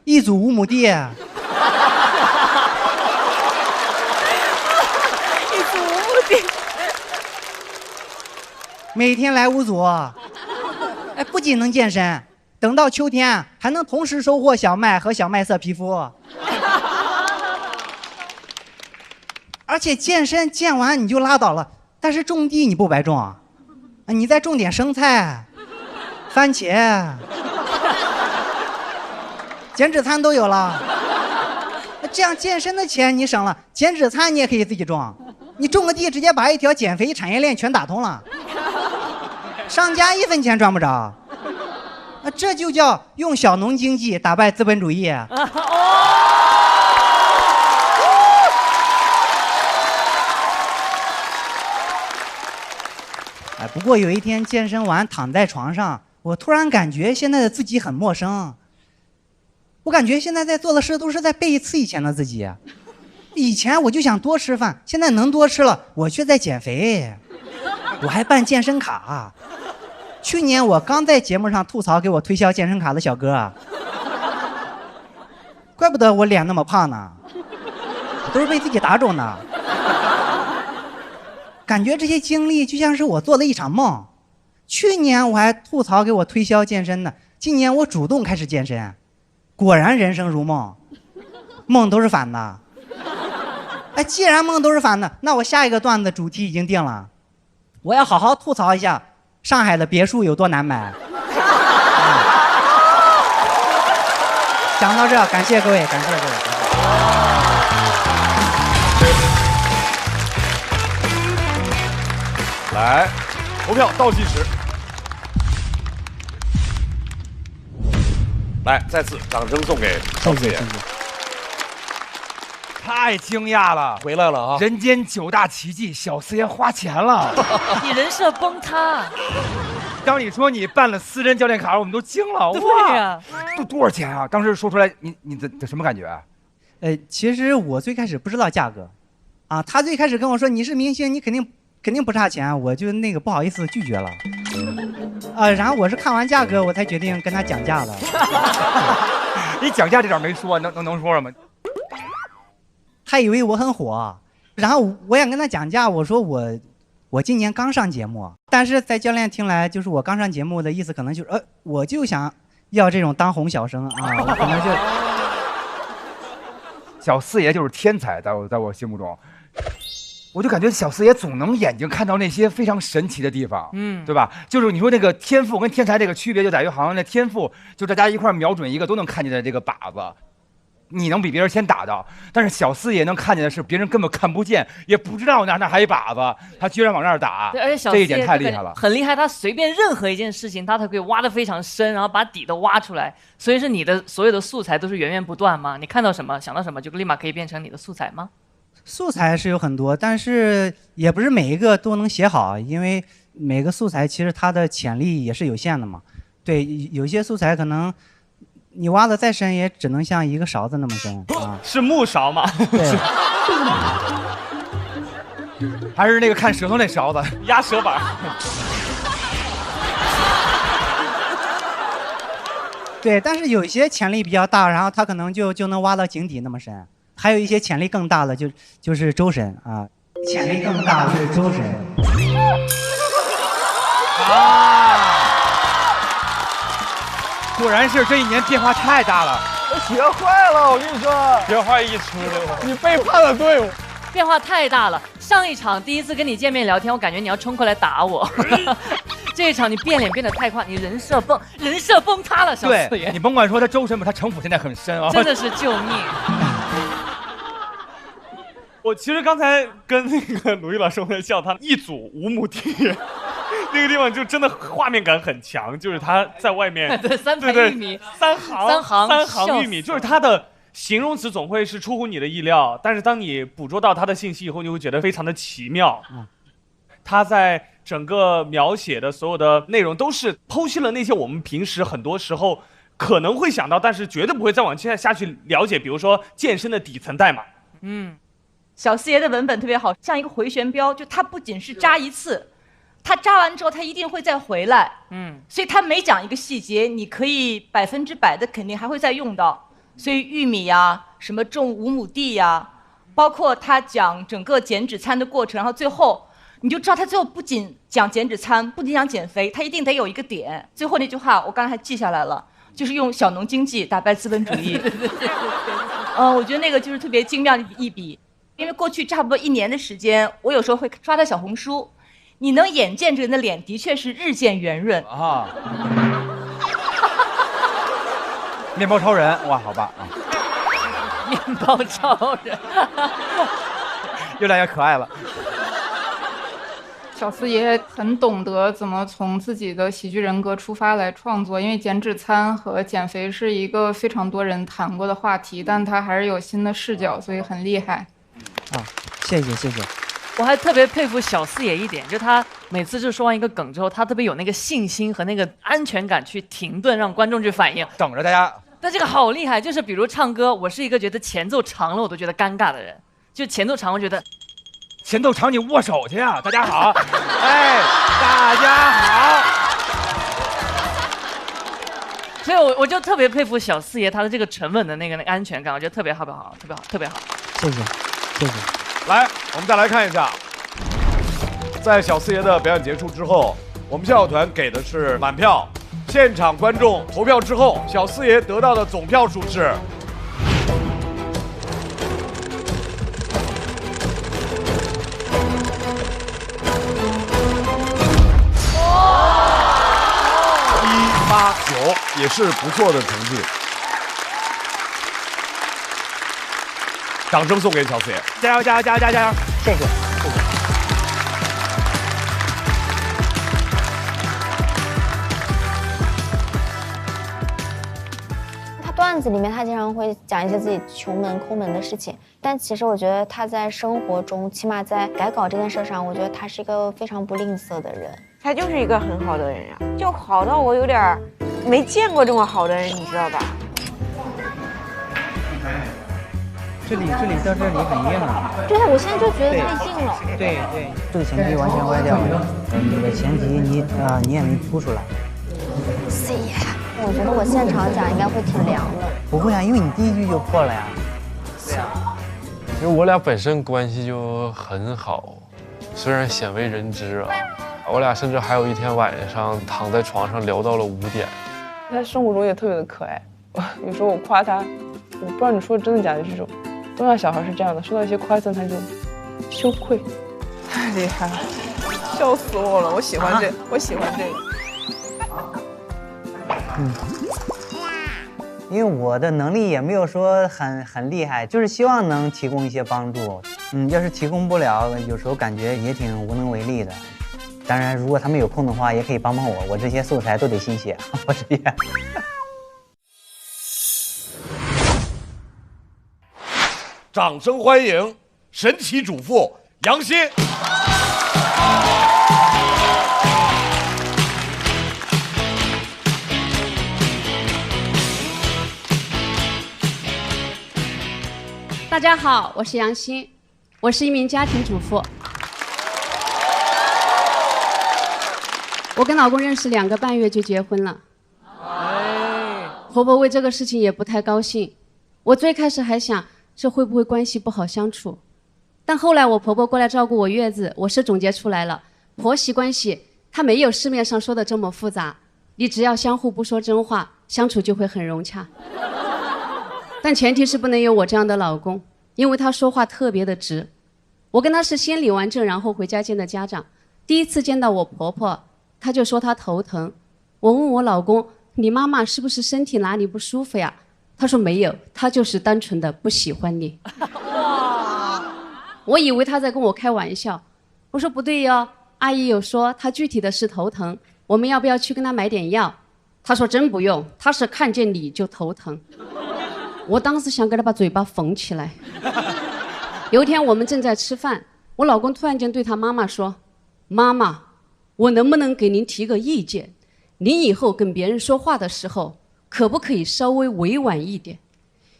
一组5亩地。一组5亩地。每天来5组，不仅能健身，等到秋天还能同时收获小麦和小麦色皮肤。而且健身健完你就拉倒了，但是种地你不白种，你再种点生菜、番茄，减脂餐都有了。这样健身的钱你省了，减脂餐你也可以自己种，你种个地直接把一条减肥产业链全打通了。商家1分钱赚不着，这就叫用小农经济打败资本主义。不过有一天健身完躺在床上，我突然感觉现在的自己很陌生。我感觉现在在做的事都是在背刺以前的自己。以前我就想多吃饭，现在能多吃了，我却在减肥。我还办健身卡。去年我刚在节目上吐槽给我推销健身卡的小哥，怪不得我脸那么胖呢，都是被自己打肿的。感觉这些经历就像是我做的一场梦。去年我还吐槽给我推销健身的，今年我主动开始健身，果然人生如梦，梦都是反的。哎，既然梦都是反的，那我下一个段子主题已经定了，我要好好吐槽一下上海的别墅有多难买。讲到这，感谢各位，感谢各位。来，投票倒计时。来，再次掌声送给小四爷。太惊讶了，回来了啊！人间9大奇迹，小四爷花钱了，你人设崩塌。当你说你办了私人教练卡，我们都惊了。对呀，都多少钱啊？当时说出来，你的什么感觉啊？其实我最开始不知道价格，啊，他最开始跟我说你是明星，你肯定不差钱，我就那个不好意思拒绝了。然后我是看完价格我才决定跟他讲价的。你讲价这点没说，能说什么？他以为我很火，然后我想跟他讲价，我说我今年刚上节目，但是在教练听来，就是我刚上节目的意思，可能就是我就想要这种当红小生啊，我可能就小四爷就是天才，在我心目中，我就感觉小四爷总能眼睛看到那些非常神奇的地方，对吧？就是你说那个天赋跟天才这个区别就在于，好像那天赋就大家一块瞄准一个都能看见的这个靶子。你能比别人先打到，但是小四爷能看见的是别人根本看不见，也不知道那还有一靶子，他居然往那儿打。对，而且小四爷这一点太厉害了，很厉害。他随便任何一件事情，他都可以挖得非常深，然后把底都挖出来。所以是你的所有的素材都是源源不断吗？你看到什么想到什么就立马可以变成你的素材吗？素材是有很多，但是也不是每一个都能写好，因为每个素材其实它的潜力也是有限的嘛。对，有些素材可能你挖的再深，也只能像一个勺子那么深啊。是木勺吗？对。还是那个看舌头那勺子，压舌板。对，但是有一些潜力比较大，然后他可能就能挖到井底那么深。还有一些潜力更大的就是周深啊，潜力更大的是周深。果然是这一年变化太大了，我学坏了，我跟你说，学坏一出的，你背叛了队伍，变化太大了。上一场第一次跟你见面聊天，我感觉你要冲过来打我。这一场你变脸变得太快，你人设崩塌了，小四爷。对，你甭管说他周深吧，他城府现在很深啊，真的是救命。我其实刚才跟那个鲁豫老师在笑，他一组5亩地。那个地方就真的画面感很强，就是他在外面对3盆玉米，3行玉米，就是他的形容词总会是出乎你的意料，但是当你捕捉到他的信息以后，你会觉得非常的奇妙。他在整个描写的所有的内容都是剖析了那些我们平时很多时候可能会想到，但是绝对不会再往下去了解，比如说健身的底层代码。小四爷的文本特别好，像一个回旋镖，就他不仅是扎一次。他扎完之后，他一定会再回来，所以他每讲一个细节，你可以100%的肯定还会再用到。所以玉米呀，什么种5亩地呀，包括他讲整个减脂餐的过程，然后最后你就知道他最后不仅讲减脂餐，不仅讲减肥，他一定得有一个点。最后那句话我刚才还记下来了，就是用小农经济打败资本主义。我觉得那个就是特别精妙的一笔，因为过去差不多1年的时间，我有时候会刷他小红书。你能眼见这个人的脸的确是日渐圆润啊！面包超人，哇，好吧啊！面包超人，越来越可爱了。小四爷很懂得怎么从自己的喜剧人格出发来创作，因为减脂餐和减肥是一个非常多人谈过的话题，但他还是有新的视角，所以很厉害。谢谢。我还特别佩服小四爷一点，就他每次就说完一个梗之后，他特别有那个信心和那个安全感去停顿，让观众去反应，等着大家。但这个好厉害，就是比如唱歌，我是一个觉得前奏长了我都觉得尴尬的人，就前奏长我觉得前奏长你握手去呀，大家好，哎，大家好。所以我就特别佩服小四爷他的这个沉稳的那个安全感，我觉得特别好，特别好。谢谢。来，我们再来看一下，在小四爷的表演结束之后，我们笑笑团给的是满票。现场观众投票之后，小四爷得到的总票数是9，也是不错的成绩。掌声送给小四爷，加油加油加油加油加油！谢谢。段子里面他经常会讲一些自己穷门抠门的事情，但其实我觉得他在生活中，起码在改稿这件事上，我觉得他是一个非常不吝啬的人。他就是一个很好的人呀，就好到我有点没见过这么好的人，你知道吧？这里到这里很硬啊。对啊，我现在就觉得太硬了。对，这个前提完全歪掉了。你的前提你也没凸出来。四爷，我觉得我现场讲应该会挺凉的。不会啊，因为你第一句就破了呀。因为我俩本身关系就很好，虽然鲜为人知啊。我俩甚至还有一天晚上躺在床上聊到了5点。他生活中也特别的可爱，有时候我夸他，我不知道你说的真的假的，这种东亚小孩是这样的，收到一些夸赞他就羞愧，太厉害了，笑死我了，我喜欢这个。因为我的能力也没有说很厉害，就是希望能提供一些帮助。要是提供不了，有时候感觉也挺无能为力的。当然，如果他们有空的话，也可以帮帮我，我这些素材都得新写，我这些。掌声欢迎神奇主妇杨欣。大家好，我是杨欣，我是一名家庭主妇。我跟老公认识2个半月就结婚了。婆婆为这个事情也不太高兴。我最开始还想这会不会关系不好相处，但后来我婆婆过来照顾我月子，我是总结出来了，婆媳关系它没有市面上说的这么复杂，你只要相互不说真话，相处就会很融洽。但前提是不能有我这样的老公，因为他说话特别的直。我跟他是先领完证，然后回家见的家长。第一次见到我婆婆，他就说他头疼。我问我老公，你妈妈是不是身体哪里不舒服呀？他说没有，他就是单纯的不喜欢你。我以为他在跟我开玩笑，我说不对哟，阿姨有说他具体的是头疼，我们要不要去跟他买点药？他说真不用，他是看见你就头疼。我当时想给他把嘴巴缝起来。有一天我们正在吃饭，我老公突然间对他妈妈说，妈妈，我能不能给您提个意见，您以后跟别人说话的时候可不可以稍微委婉一点？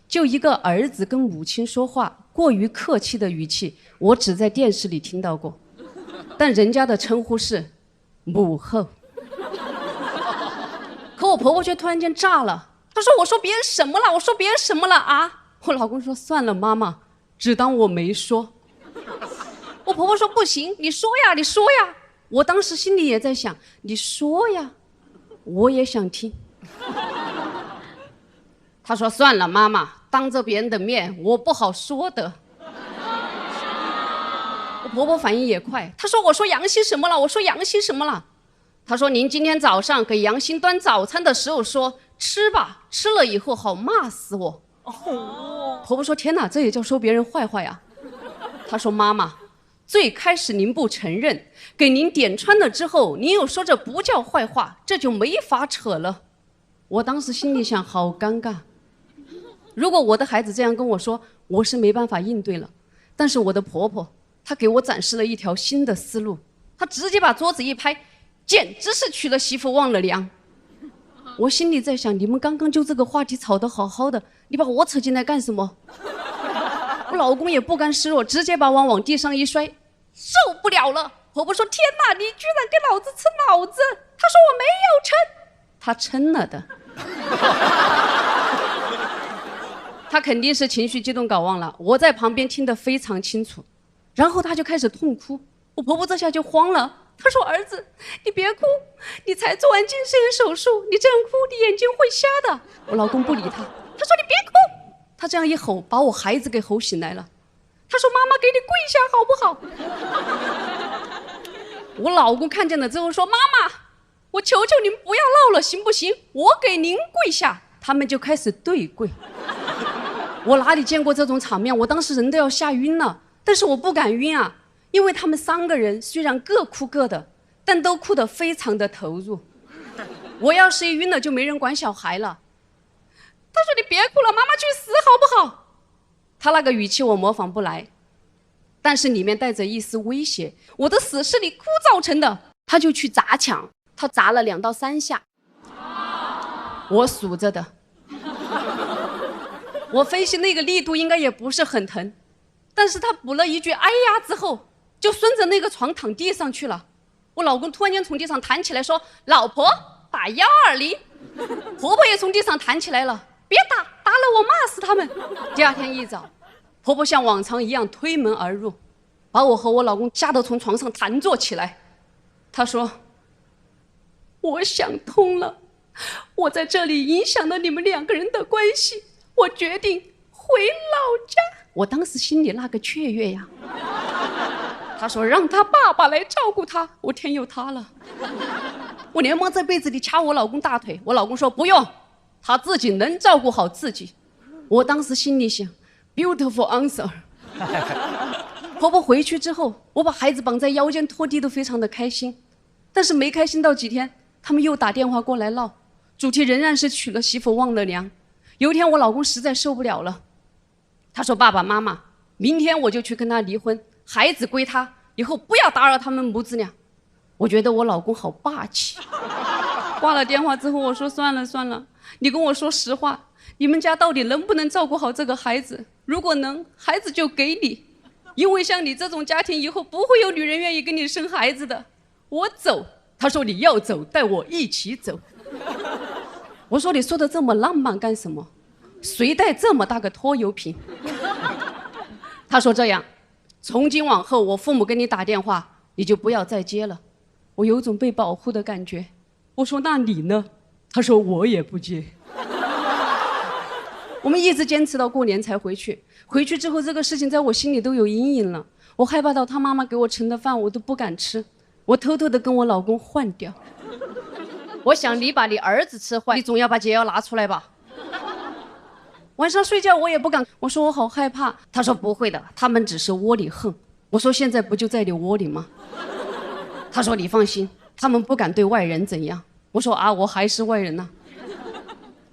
就一个儿子跟母亲说话过于客气的语气，我只在电视里听到过，但人家的称呼是母后。可我婆婆却突然间炸了，她说我说别人什么了？我说别人什么了啊？我老公说算了妈妈，只当我没说。我婆婆说不行，你说呀你说呀。我当时心里也在想，你说呀，我也想听。她说算了妈妈，当着别人的面我不好说的。我婆婆反应也快，她说我说杨欣什么了？我说杨欣什么了？她说您今天早上给杨欣端早餐的时候说吃吧，吃了以后好骂死我。婆婆说天哪，这也叫说别人坏话呀？她说妈妈，最开始您不承认，给您点穿了之后，您又说这不叫坏话，这就没法扯了。我当时心里想，好尴尬。如果我的孩子这样跟我说，我是没办法应对了。但是我的婆婆，她给我展示了一条新的思路，她直接把桌子一拍，简直是娶了媳妇忘了娘。我心里在想，你们刚刚就这个话题吵得好好的，你把我扯进来干什么？我老公也不甘示弱，直接把碗往地上一摔，受不了了。婆婆说天哪，你居然给老子吃脑子。他说我没有称，他称了的。他肯定是情绪激动搞忘了，我在旁边听得非常清楚。然后他就开始痛哭，我婆婆这下就慌了，她说儿子你别哭，你才做完近视眼手术，你这样哭你眼睛会瞎的。我老公不理他，他说你别哭。他这样一吼，把我孩子给吼醒来了。他说妈妈给你跪下好不好？我老公看见了之后说妈妈我求求你们不要闹了，行不行？我给您跪下。他们就开始对跪。我哪里见过这种场面，我当时人都要吓晕了，但是我不敢晕啊，因为他们3个人虽然各哭各的，但都哭得非常的投入。我要是一晕了就没人管小孩了。他说你别哭了，妈妈去死好不好？他那个语气我模仿不来，但是里面带着一丝威胁，我的死是你哭造成的。他就去砸墙，他砸了2到3下，我数着的。我分析那个力度应该也不是很疼，但是他补了一句哎呀之后，就顺着那个床躺地上去了。我老公突然间从地上弹起来说，老婆打120。婆婆也从地上弹起来了，别打，打了我骂死他们。第2天一早，婆婆像往常一样推门而入，把我和我老公吓得从床上弹坐起来。她说，我想通了，我在这里影响了你们2个人的关系，我决定回老家。我当时心里那个雀跃呀。他说让他爸爸来照顾他，我天有他了。我连忙在被子里掐我老公大腿，我老公说不用，他自己能照顾好自己。我当时心里想 beautiful answer。 婆婆回去之后，我把孩子绑在腰间拖地都非常的开心，但是没开心到几天，他们又打电话过来闹，主题仍然是娶了媳妇忘了娘。有一天我老公实在受不了了，他说爸爸妈妈，明天我就去跟他离婚，孩子归他，以后不要打扰他们母子俩。我觉得我老公好霸气。挂了电话之后，我说算了算了，你跟我说实话，你们家到底能不能照顾好这个孩子？如果能，孩子就给你，因为像你这种家庭以后不会有女人愿意跟你生孩子的。我走，他说你要走，带我一起走。我说你说的这么浪漫干什么？谁带这么大个拖油瓶？他说这样，从今往后我父母给你打电话，你就不要再接了。我有种被保护的感觉。我说那你呢？他说我也不接。我们一直坚持到过年才回去。回去之后，这个事情在我心里都有阴影了。我害怕到他妈妈给我盛的饭我都不敢吃，我偷偷的跟我老公换掉。我想你把你儿子吃坏，你总要把解药拿出来吧。晚上睡觉我也不敢，我说我好害怕。他说不会的，他们只是窝里横。我说现在不就在你窝里吗？他说你放心，他们不敢对外人怎样。我说啊，我还是外人呐。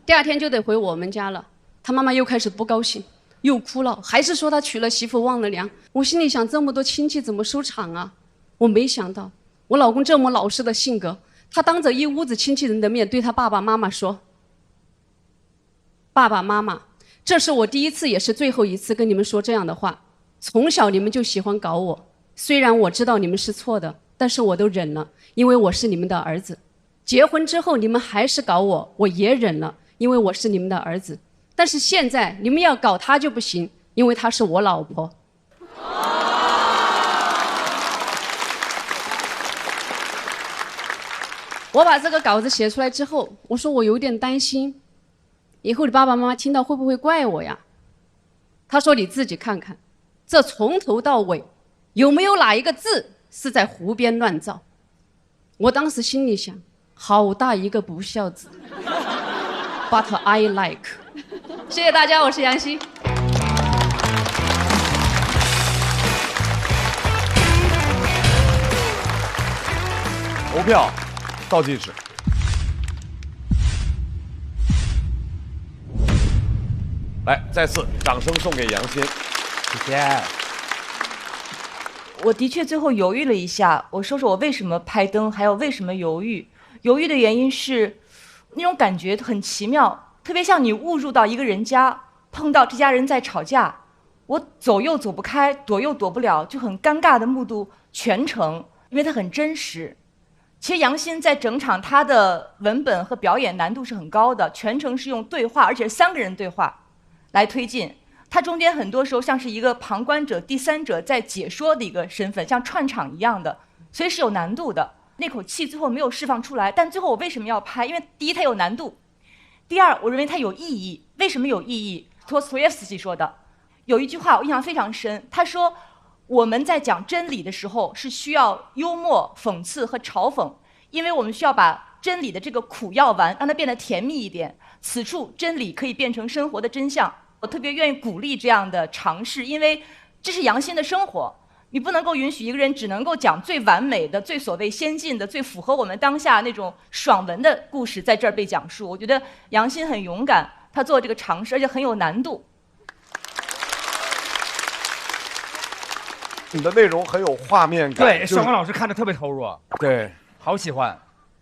第2天就得回我们家了，他妈妈又开始不高兴，又哭了，还是说他娶了媳妇忘了娘。我心里想，这么多亲戚怎么收场啊？我没想到我老公这么老实的性格，他当着一屋子亲戚人的面对他爸爸妈妈说，爸爸妈妈，这是我第一次也是最后一次跟你们说这样的话。从小你们就喜欢搞我，虽然我知道你们是错的，但是我都忍了，因为我是你们的儿子。结婚之后你们还是搞我，我也忍了，因为我是你们的儿子。但是现在你们要搞他就不行，因为他是我老婆。我把这个稿子写出来之后，我说我有点担心，以后你爸爸妈妈听到会不会怪我呀？他说你自己看看，这从头到尾有没有哪一个字是在胡编乱造？我当时心里想，好大一个不孝子。But I like。 谢谢大家，我是杨希。投票倒计时。来，再次掌声送给杨欣，谢谢。我的确最后犹豫了一下，我说说我为什么拍灯，还有为什么犹豫。犹豫的原因是，那种感觉很奇妙，特别像你误入到一个人家，碰到这家人在吵架，我走又走不开，躲又躲不了，就很尴尬的目睹全程，因为它很真实。其实杨欣在整场他的文本和表演难度是很高的，全程是用对话，而且是3个人对话来推进。他中间很多时候像是一个旁观者、第三者在解说的一个身份，像串场一样的，所以是有难度的。那口气最后没有释放出来，但最后我为什么要拍？因为第一它有难度，第二我认为它有意义。为什么有意义？托斯托耶夫斯基说的有一句话我印象非常深，他说我们在讲真理的时候是需要幽默、讽刺和嘲讽，因为我们需要把真理的这个苦药丸让它变得甜蜜一点。此处真理可以变成生活的真相。我特别愿意鼓励这样的尝试，因为这是杨欣的生活。你不能够允许一个人只能够讲最完美的、最所谓先进的、最符合我们当下那种爽文的故事在这儿被讲述。我觉得杨欣很勇敢，他做这个尝试，而且很有难度。你的内容很有画面感。对，小刚老师看着特别投入。对，好喜欢。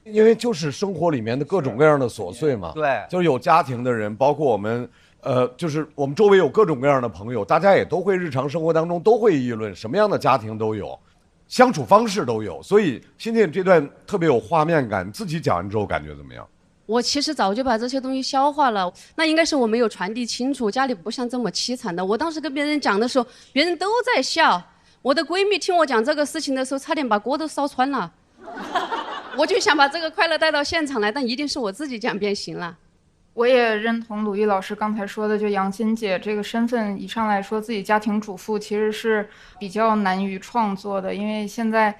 因为就是生活里面的各种各样的琐碎嘛。对，就是有家庭的人，包括我们。就是我们周围有各种各样的朋友，大家也都会日常生活当中都会议论，什么样的家庭都有，相处方式都有，所以欣欣这段特别有画面感，自己讲完之后感觉怎么样？我其实早就把这些东西消化了，那应该是我没有传递清楚，家里不像这么凄惨的。我当时跟别人讲的时候，别人都在笑，我的闺蜜听我讲这个事情的时候，差点把锅都烧穿了。我就想把这个快乐带到现场来，但一定是我自己讲变形了。我也认同鲁豫老师刚才说的，就杨欣姐这个身份一上来说自己家庭主妇，其实是比较难于创作的，因为现在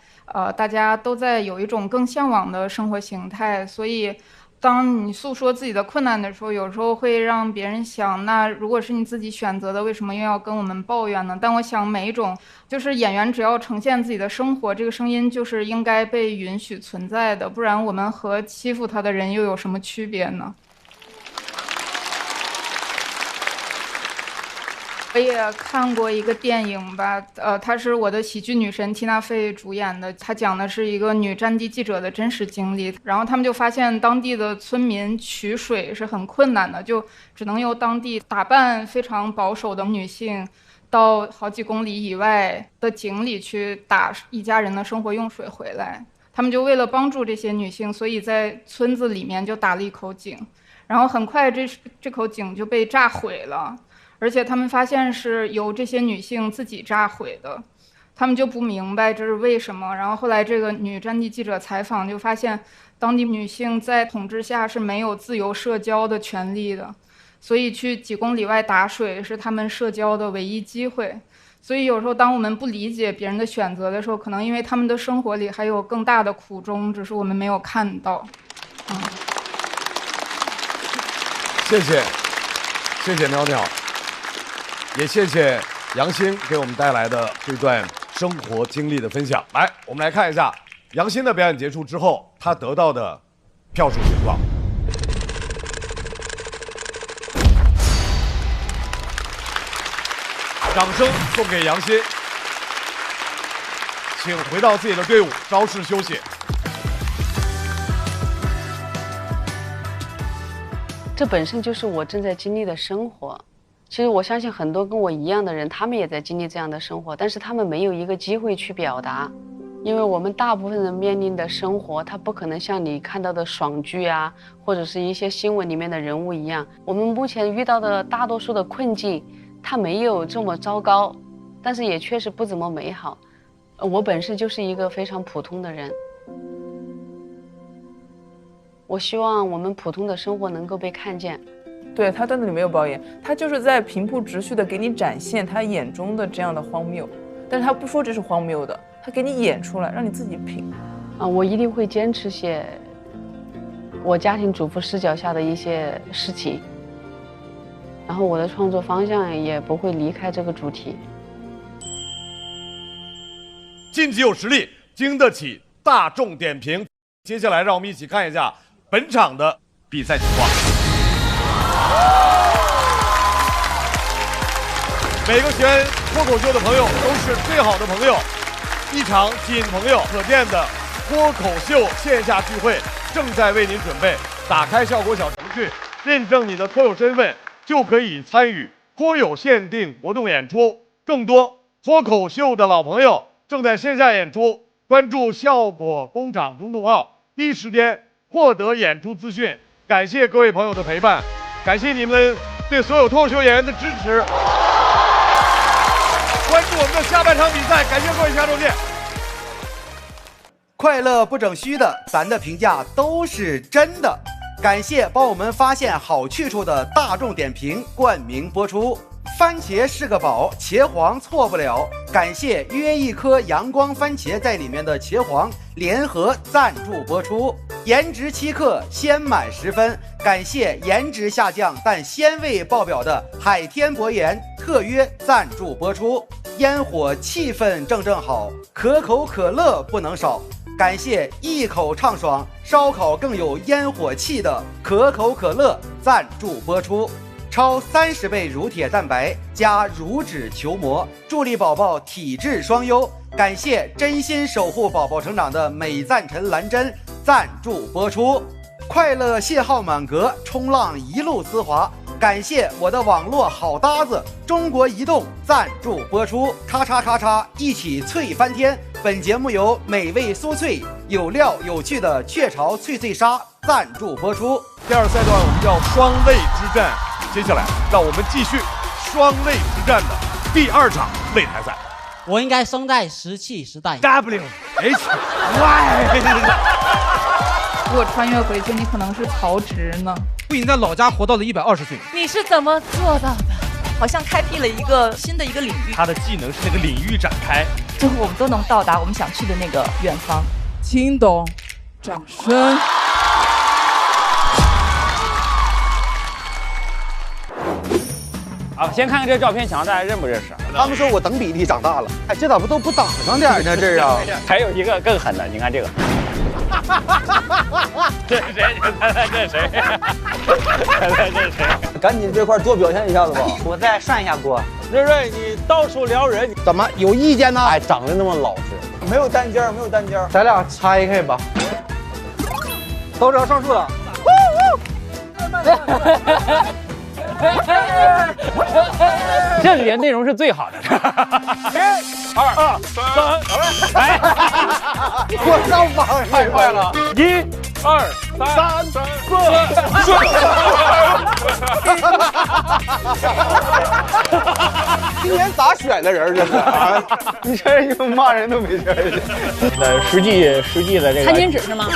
大家都在有一种更向往的生活形态，所以当你诉说自己的困难的时候，有时候会让别人想，那如果是你自己选择的，为什么又要跟我们抱怨呢？但我想每一种就是演员只要呈现自己的生活，这个声音就是应该被允许存在的，不然我们和欺负他的人又有什么区别呢？我也看过一个电影吧，它是我的喜剧女神缇娜费主演的，它讲的是一个女战地记者的真实经历。然后他们就发现当地的村民取水是很困难的，就只能由当地打扮非常保守的女性，到好几公里以外的井里去打一家人的生活用水回来。他们就为了帮助这些女性，所以在村子里面就打了一口井，然后很快这口井就被炸毁了。而且他们发现是由这些女性自己炸毁的，他们就不明白这是为什么。然后后来这个女战地记者采访就发现，当地女性在统治下是没有自由社交的权利的，所以去几公里外打水是他们社交的唯一机会。所以有时候当我们不理解别人的选择的时候，可能因为他们的生活里还有更大的苦衷，只是我们没有看到。谢谢，谢谢袅袅。也谢谢杨欣给我们带来的这段生活经历的分享。来，我们来看一下杨欣的表演结束之后，她得到的票数情况。掌声送给杨欣，请回到自己的队伍，稍事休息。这本身就是我正在经历的生活。其实我相信很多跟我一样的人，他们也在经历这样的生活，但是他们没有一个机会去表达，因为我们大部分人面临的生活，它不可能像你看到的爽剧啊，或者是一些新闻里面的人物一样。我们目前遇到的大多数的困境，它没有这么糟糕，但是也确实不怎么美好。我本身就是一个非常普通的人，我希望我们普通的生活能够被看见。对，他在那里没有抱怨，他就是在平铺直叙的给你展现他眼中的这样的荒谬，但是他不说这是荒谬的，他给你演出来，让你自己品。我一定会坚持写我家庭主妇视角下的一些事情，然后我的创作方向也不会离开这个主题。晋级有实力，经得起大众点评。接下来让我们一起看一下本场的比赛情况。每个喜欢脱口秀的朋友都是最好的朋友，一场仅朋友可见的脱口秀线下聚会正在为您准备。打开效果小程序，认证你的脱友身份，就可以参与脱友限定活动演出。更多脱口秀的老朋友正在线下演出，关注效果工厂公众号，第一时间获得演出资讯。感谢各位朋友的陪伴，感谢你们对所有脱口秀演员的支持。关注我们的下半场比赛，感谢各位，下周见。快乐不整虚的，咱的评价都是真的。感谢帮我们发现好去处的大众点评冠名播出。番茄是个宝，茄皇错不了。感谢约一颗阳光番茄在里面的茄皇联合赞助播出。颜值7克，鲜满10分。感谢颜值下降但鲜味爆表的海天博颜特约赞助播出。烟火气氛正好，可口可乐不能少。感谢一口畅爽，烧烤更有烟火气的可口可乐赞助播出。超30倍乳铁蛋白加乳脂球膜，助力宝宝体质双优。感谢真心守护宝宝成长的美赞臣蓝针赞助播出。快乐信号满格，冲浪一路丝滑。感谢我的网络好搭子中国移动赞助播出。咔嚓咔嚓，一起脆翻天。本节目由美味酥脆、有料有趣的雀巢脆脆鲨赞助播出。第二赛段我们叫双擂之战，接下来让我们继续双擂之战的第2场擂台赛。我应该生在石器时代。 WHY？ 如果穿越回去，你可能是曹植呢。不仅在老家活到了120岁，你是怎么做到的？好像开辟了一个新的领域。他的技能是那个领域展开，最后我们都能到达我们想去的那个远方。请懂，掌声。啊，先看看这照片，想让大家认不认识？他们说我等比例长大了，哎，这咋不都不挡上点呢？这啊，还有一个更狠的，你看这个。这是谁？猜猜这是谁？猜猜这是谁？赶紧这块多表现一下子吧。我再涮一下锅。瑞瑞，你到处撩人，怎么有意见呢？哎，长得那么老实，没有单间，没有单间，咱俩拆开吧。都知道上树了。这里面内容是最好的。1、2、3，来！我上榜太快了！1、2、3、4。今年咋选的人这是？你这人就骂人都没事儿。实际的这个餐巾纸是吗？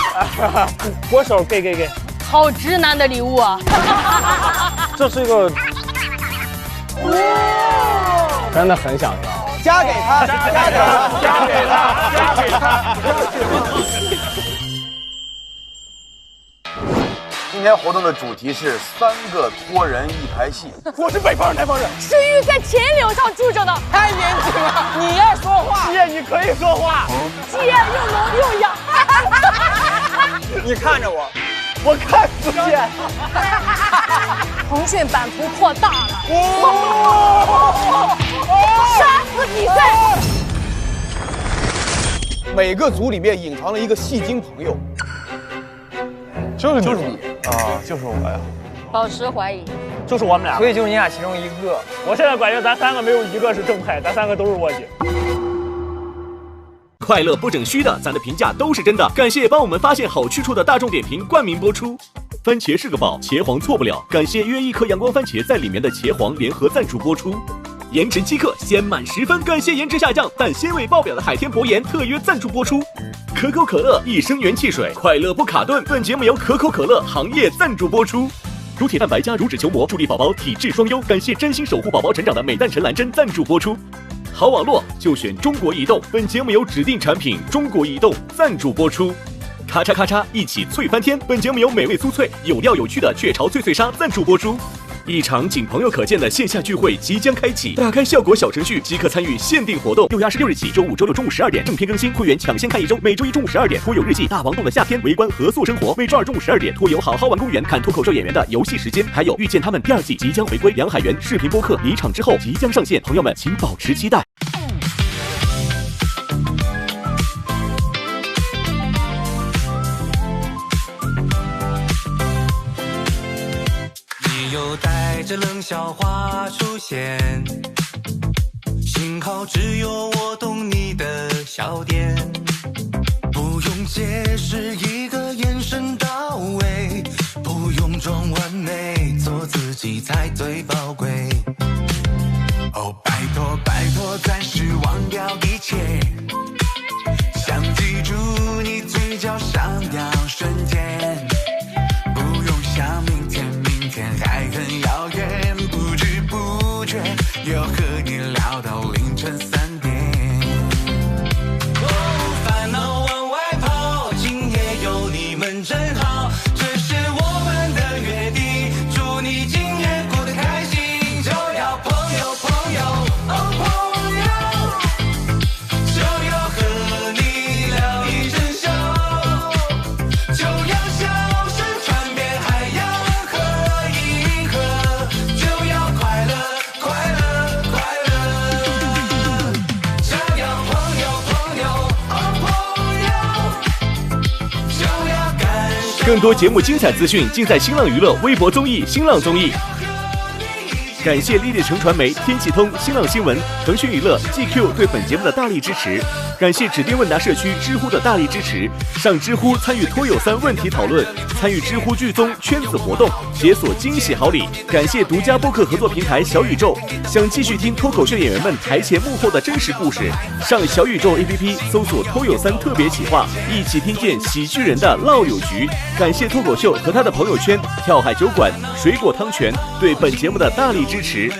我手给。好直男的礼物啊！这是一个，真的很想要。加给他，加给他。今天活动的主题是3个托人1排戏。我是北方人，南方人。诗玉在秦岭上住着呢，太年轻了。你爱说话，姐你可以说话。姐又聋又哑。你看着我。我看不见。腾讯版图扩大了，杀死比赛。每个组里面隐藏了一个戏精朋友，就是你啊，就是我呀。保持怀疑，就是我们俩，所以就是你俩其中一个。我现在感觉咱3个没有一个是正派，咱3个都是卧底。快乐不整虚的，咱的评价都是真的。感谢帮我们发现好去处的大众点评冠名播出。番茄是个宝，茄皇错不了。感谢约一颗阳光番茄在里面的茄皇联合赞助播出。颜值7克，鲜满10分。感谢颜值下降但鲜味爆表的海天博颜特约赞助播出。可口可乐一升元汽水，快乐不卡顿。本节目由可口可乐行业赞助播出。乳铁蛋白加乳脂球膜，助力宝宝体质双优。感谢真心守护宝宝成长的美蛋臣蓝针赞助播出。好网络就选中国移动，本节目由指定产品中国移动赞助播出。咔嚓咔嚓，一起脆翻天，本节目由美味酥脆、有料有趣的雀巢脆脆鲨赞助播出。一场仅朋友可见的线下聚会即将开启，打开效果小程序即可参与限定活动。6月26日起，周5、周6中午12点正片更新，会员抢先看1周。每周1中午12点，脱友日记、大王洞的夏天、围观合宿生活。每周2中午12点，脱友好好玩公园，看脱口秀演员的游戏时间。还有遇见他们第2季即将回归，梁海源视频播客离场之后即将上线，朋友们请保持期待。又带着冷笑话出现，幸好只有我懂你的笑点，不用解释，一个眼神到位，不用装完美，做自己才最宝贵。哦，拜托拜托，暂时忘掉一切，想记住你嘴角上扬瞬间，不用想明天，明天还很遥远，不知不觉要和你聊到凌晨3点。烦恼往外跑，今夜有你们真好，这是我们的约定。祝你今夜过得开心，就要朋友朋友哦朋友，就要和你聊一整宿，就要笑声传遍海洋和银河，就要快乐快乐快乐，这样朋友朋友哦朋友，就要感受。更多节目精彩资讯尽在新浪娱乐微博综艺、新浪综艺。感谢立地城传媒、天气通、新浪新闻、腾讯娱乐、GQ 对本节目的大力支持。感谢指定问答社区知乎的大力支持。上知乎参与脱友3问题讨论，参与知乎剧综圈子活动，解锁惊喜好礼。感谢独家播客合作平台小宇宙。想继续听脱口秀演员们台前幕后的真实故事，上小宇宙 APP 搜索脱友3特别企划，一起听见喜剧人的唠有局。感谢脱口秀和他的朋友圈跳海酒馆、水果汤泉对本节目的大力支持。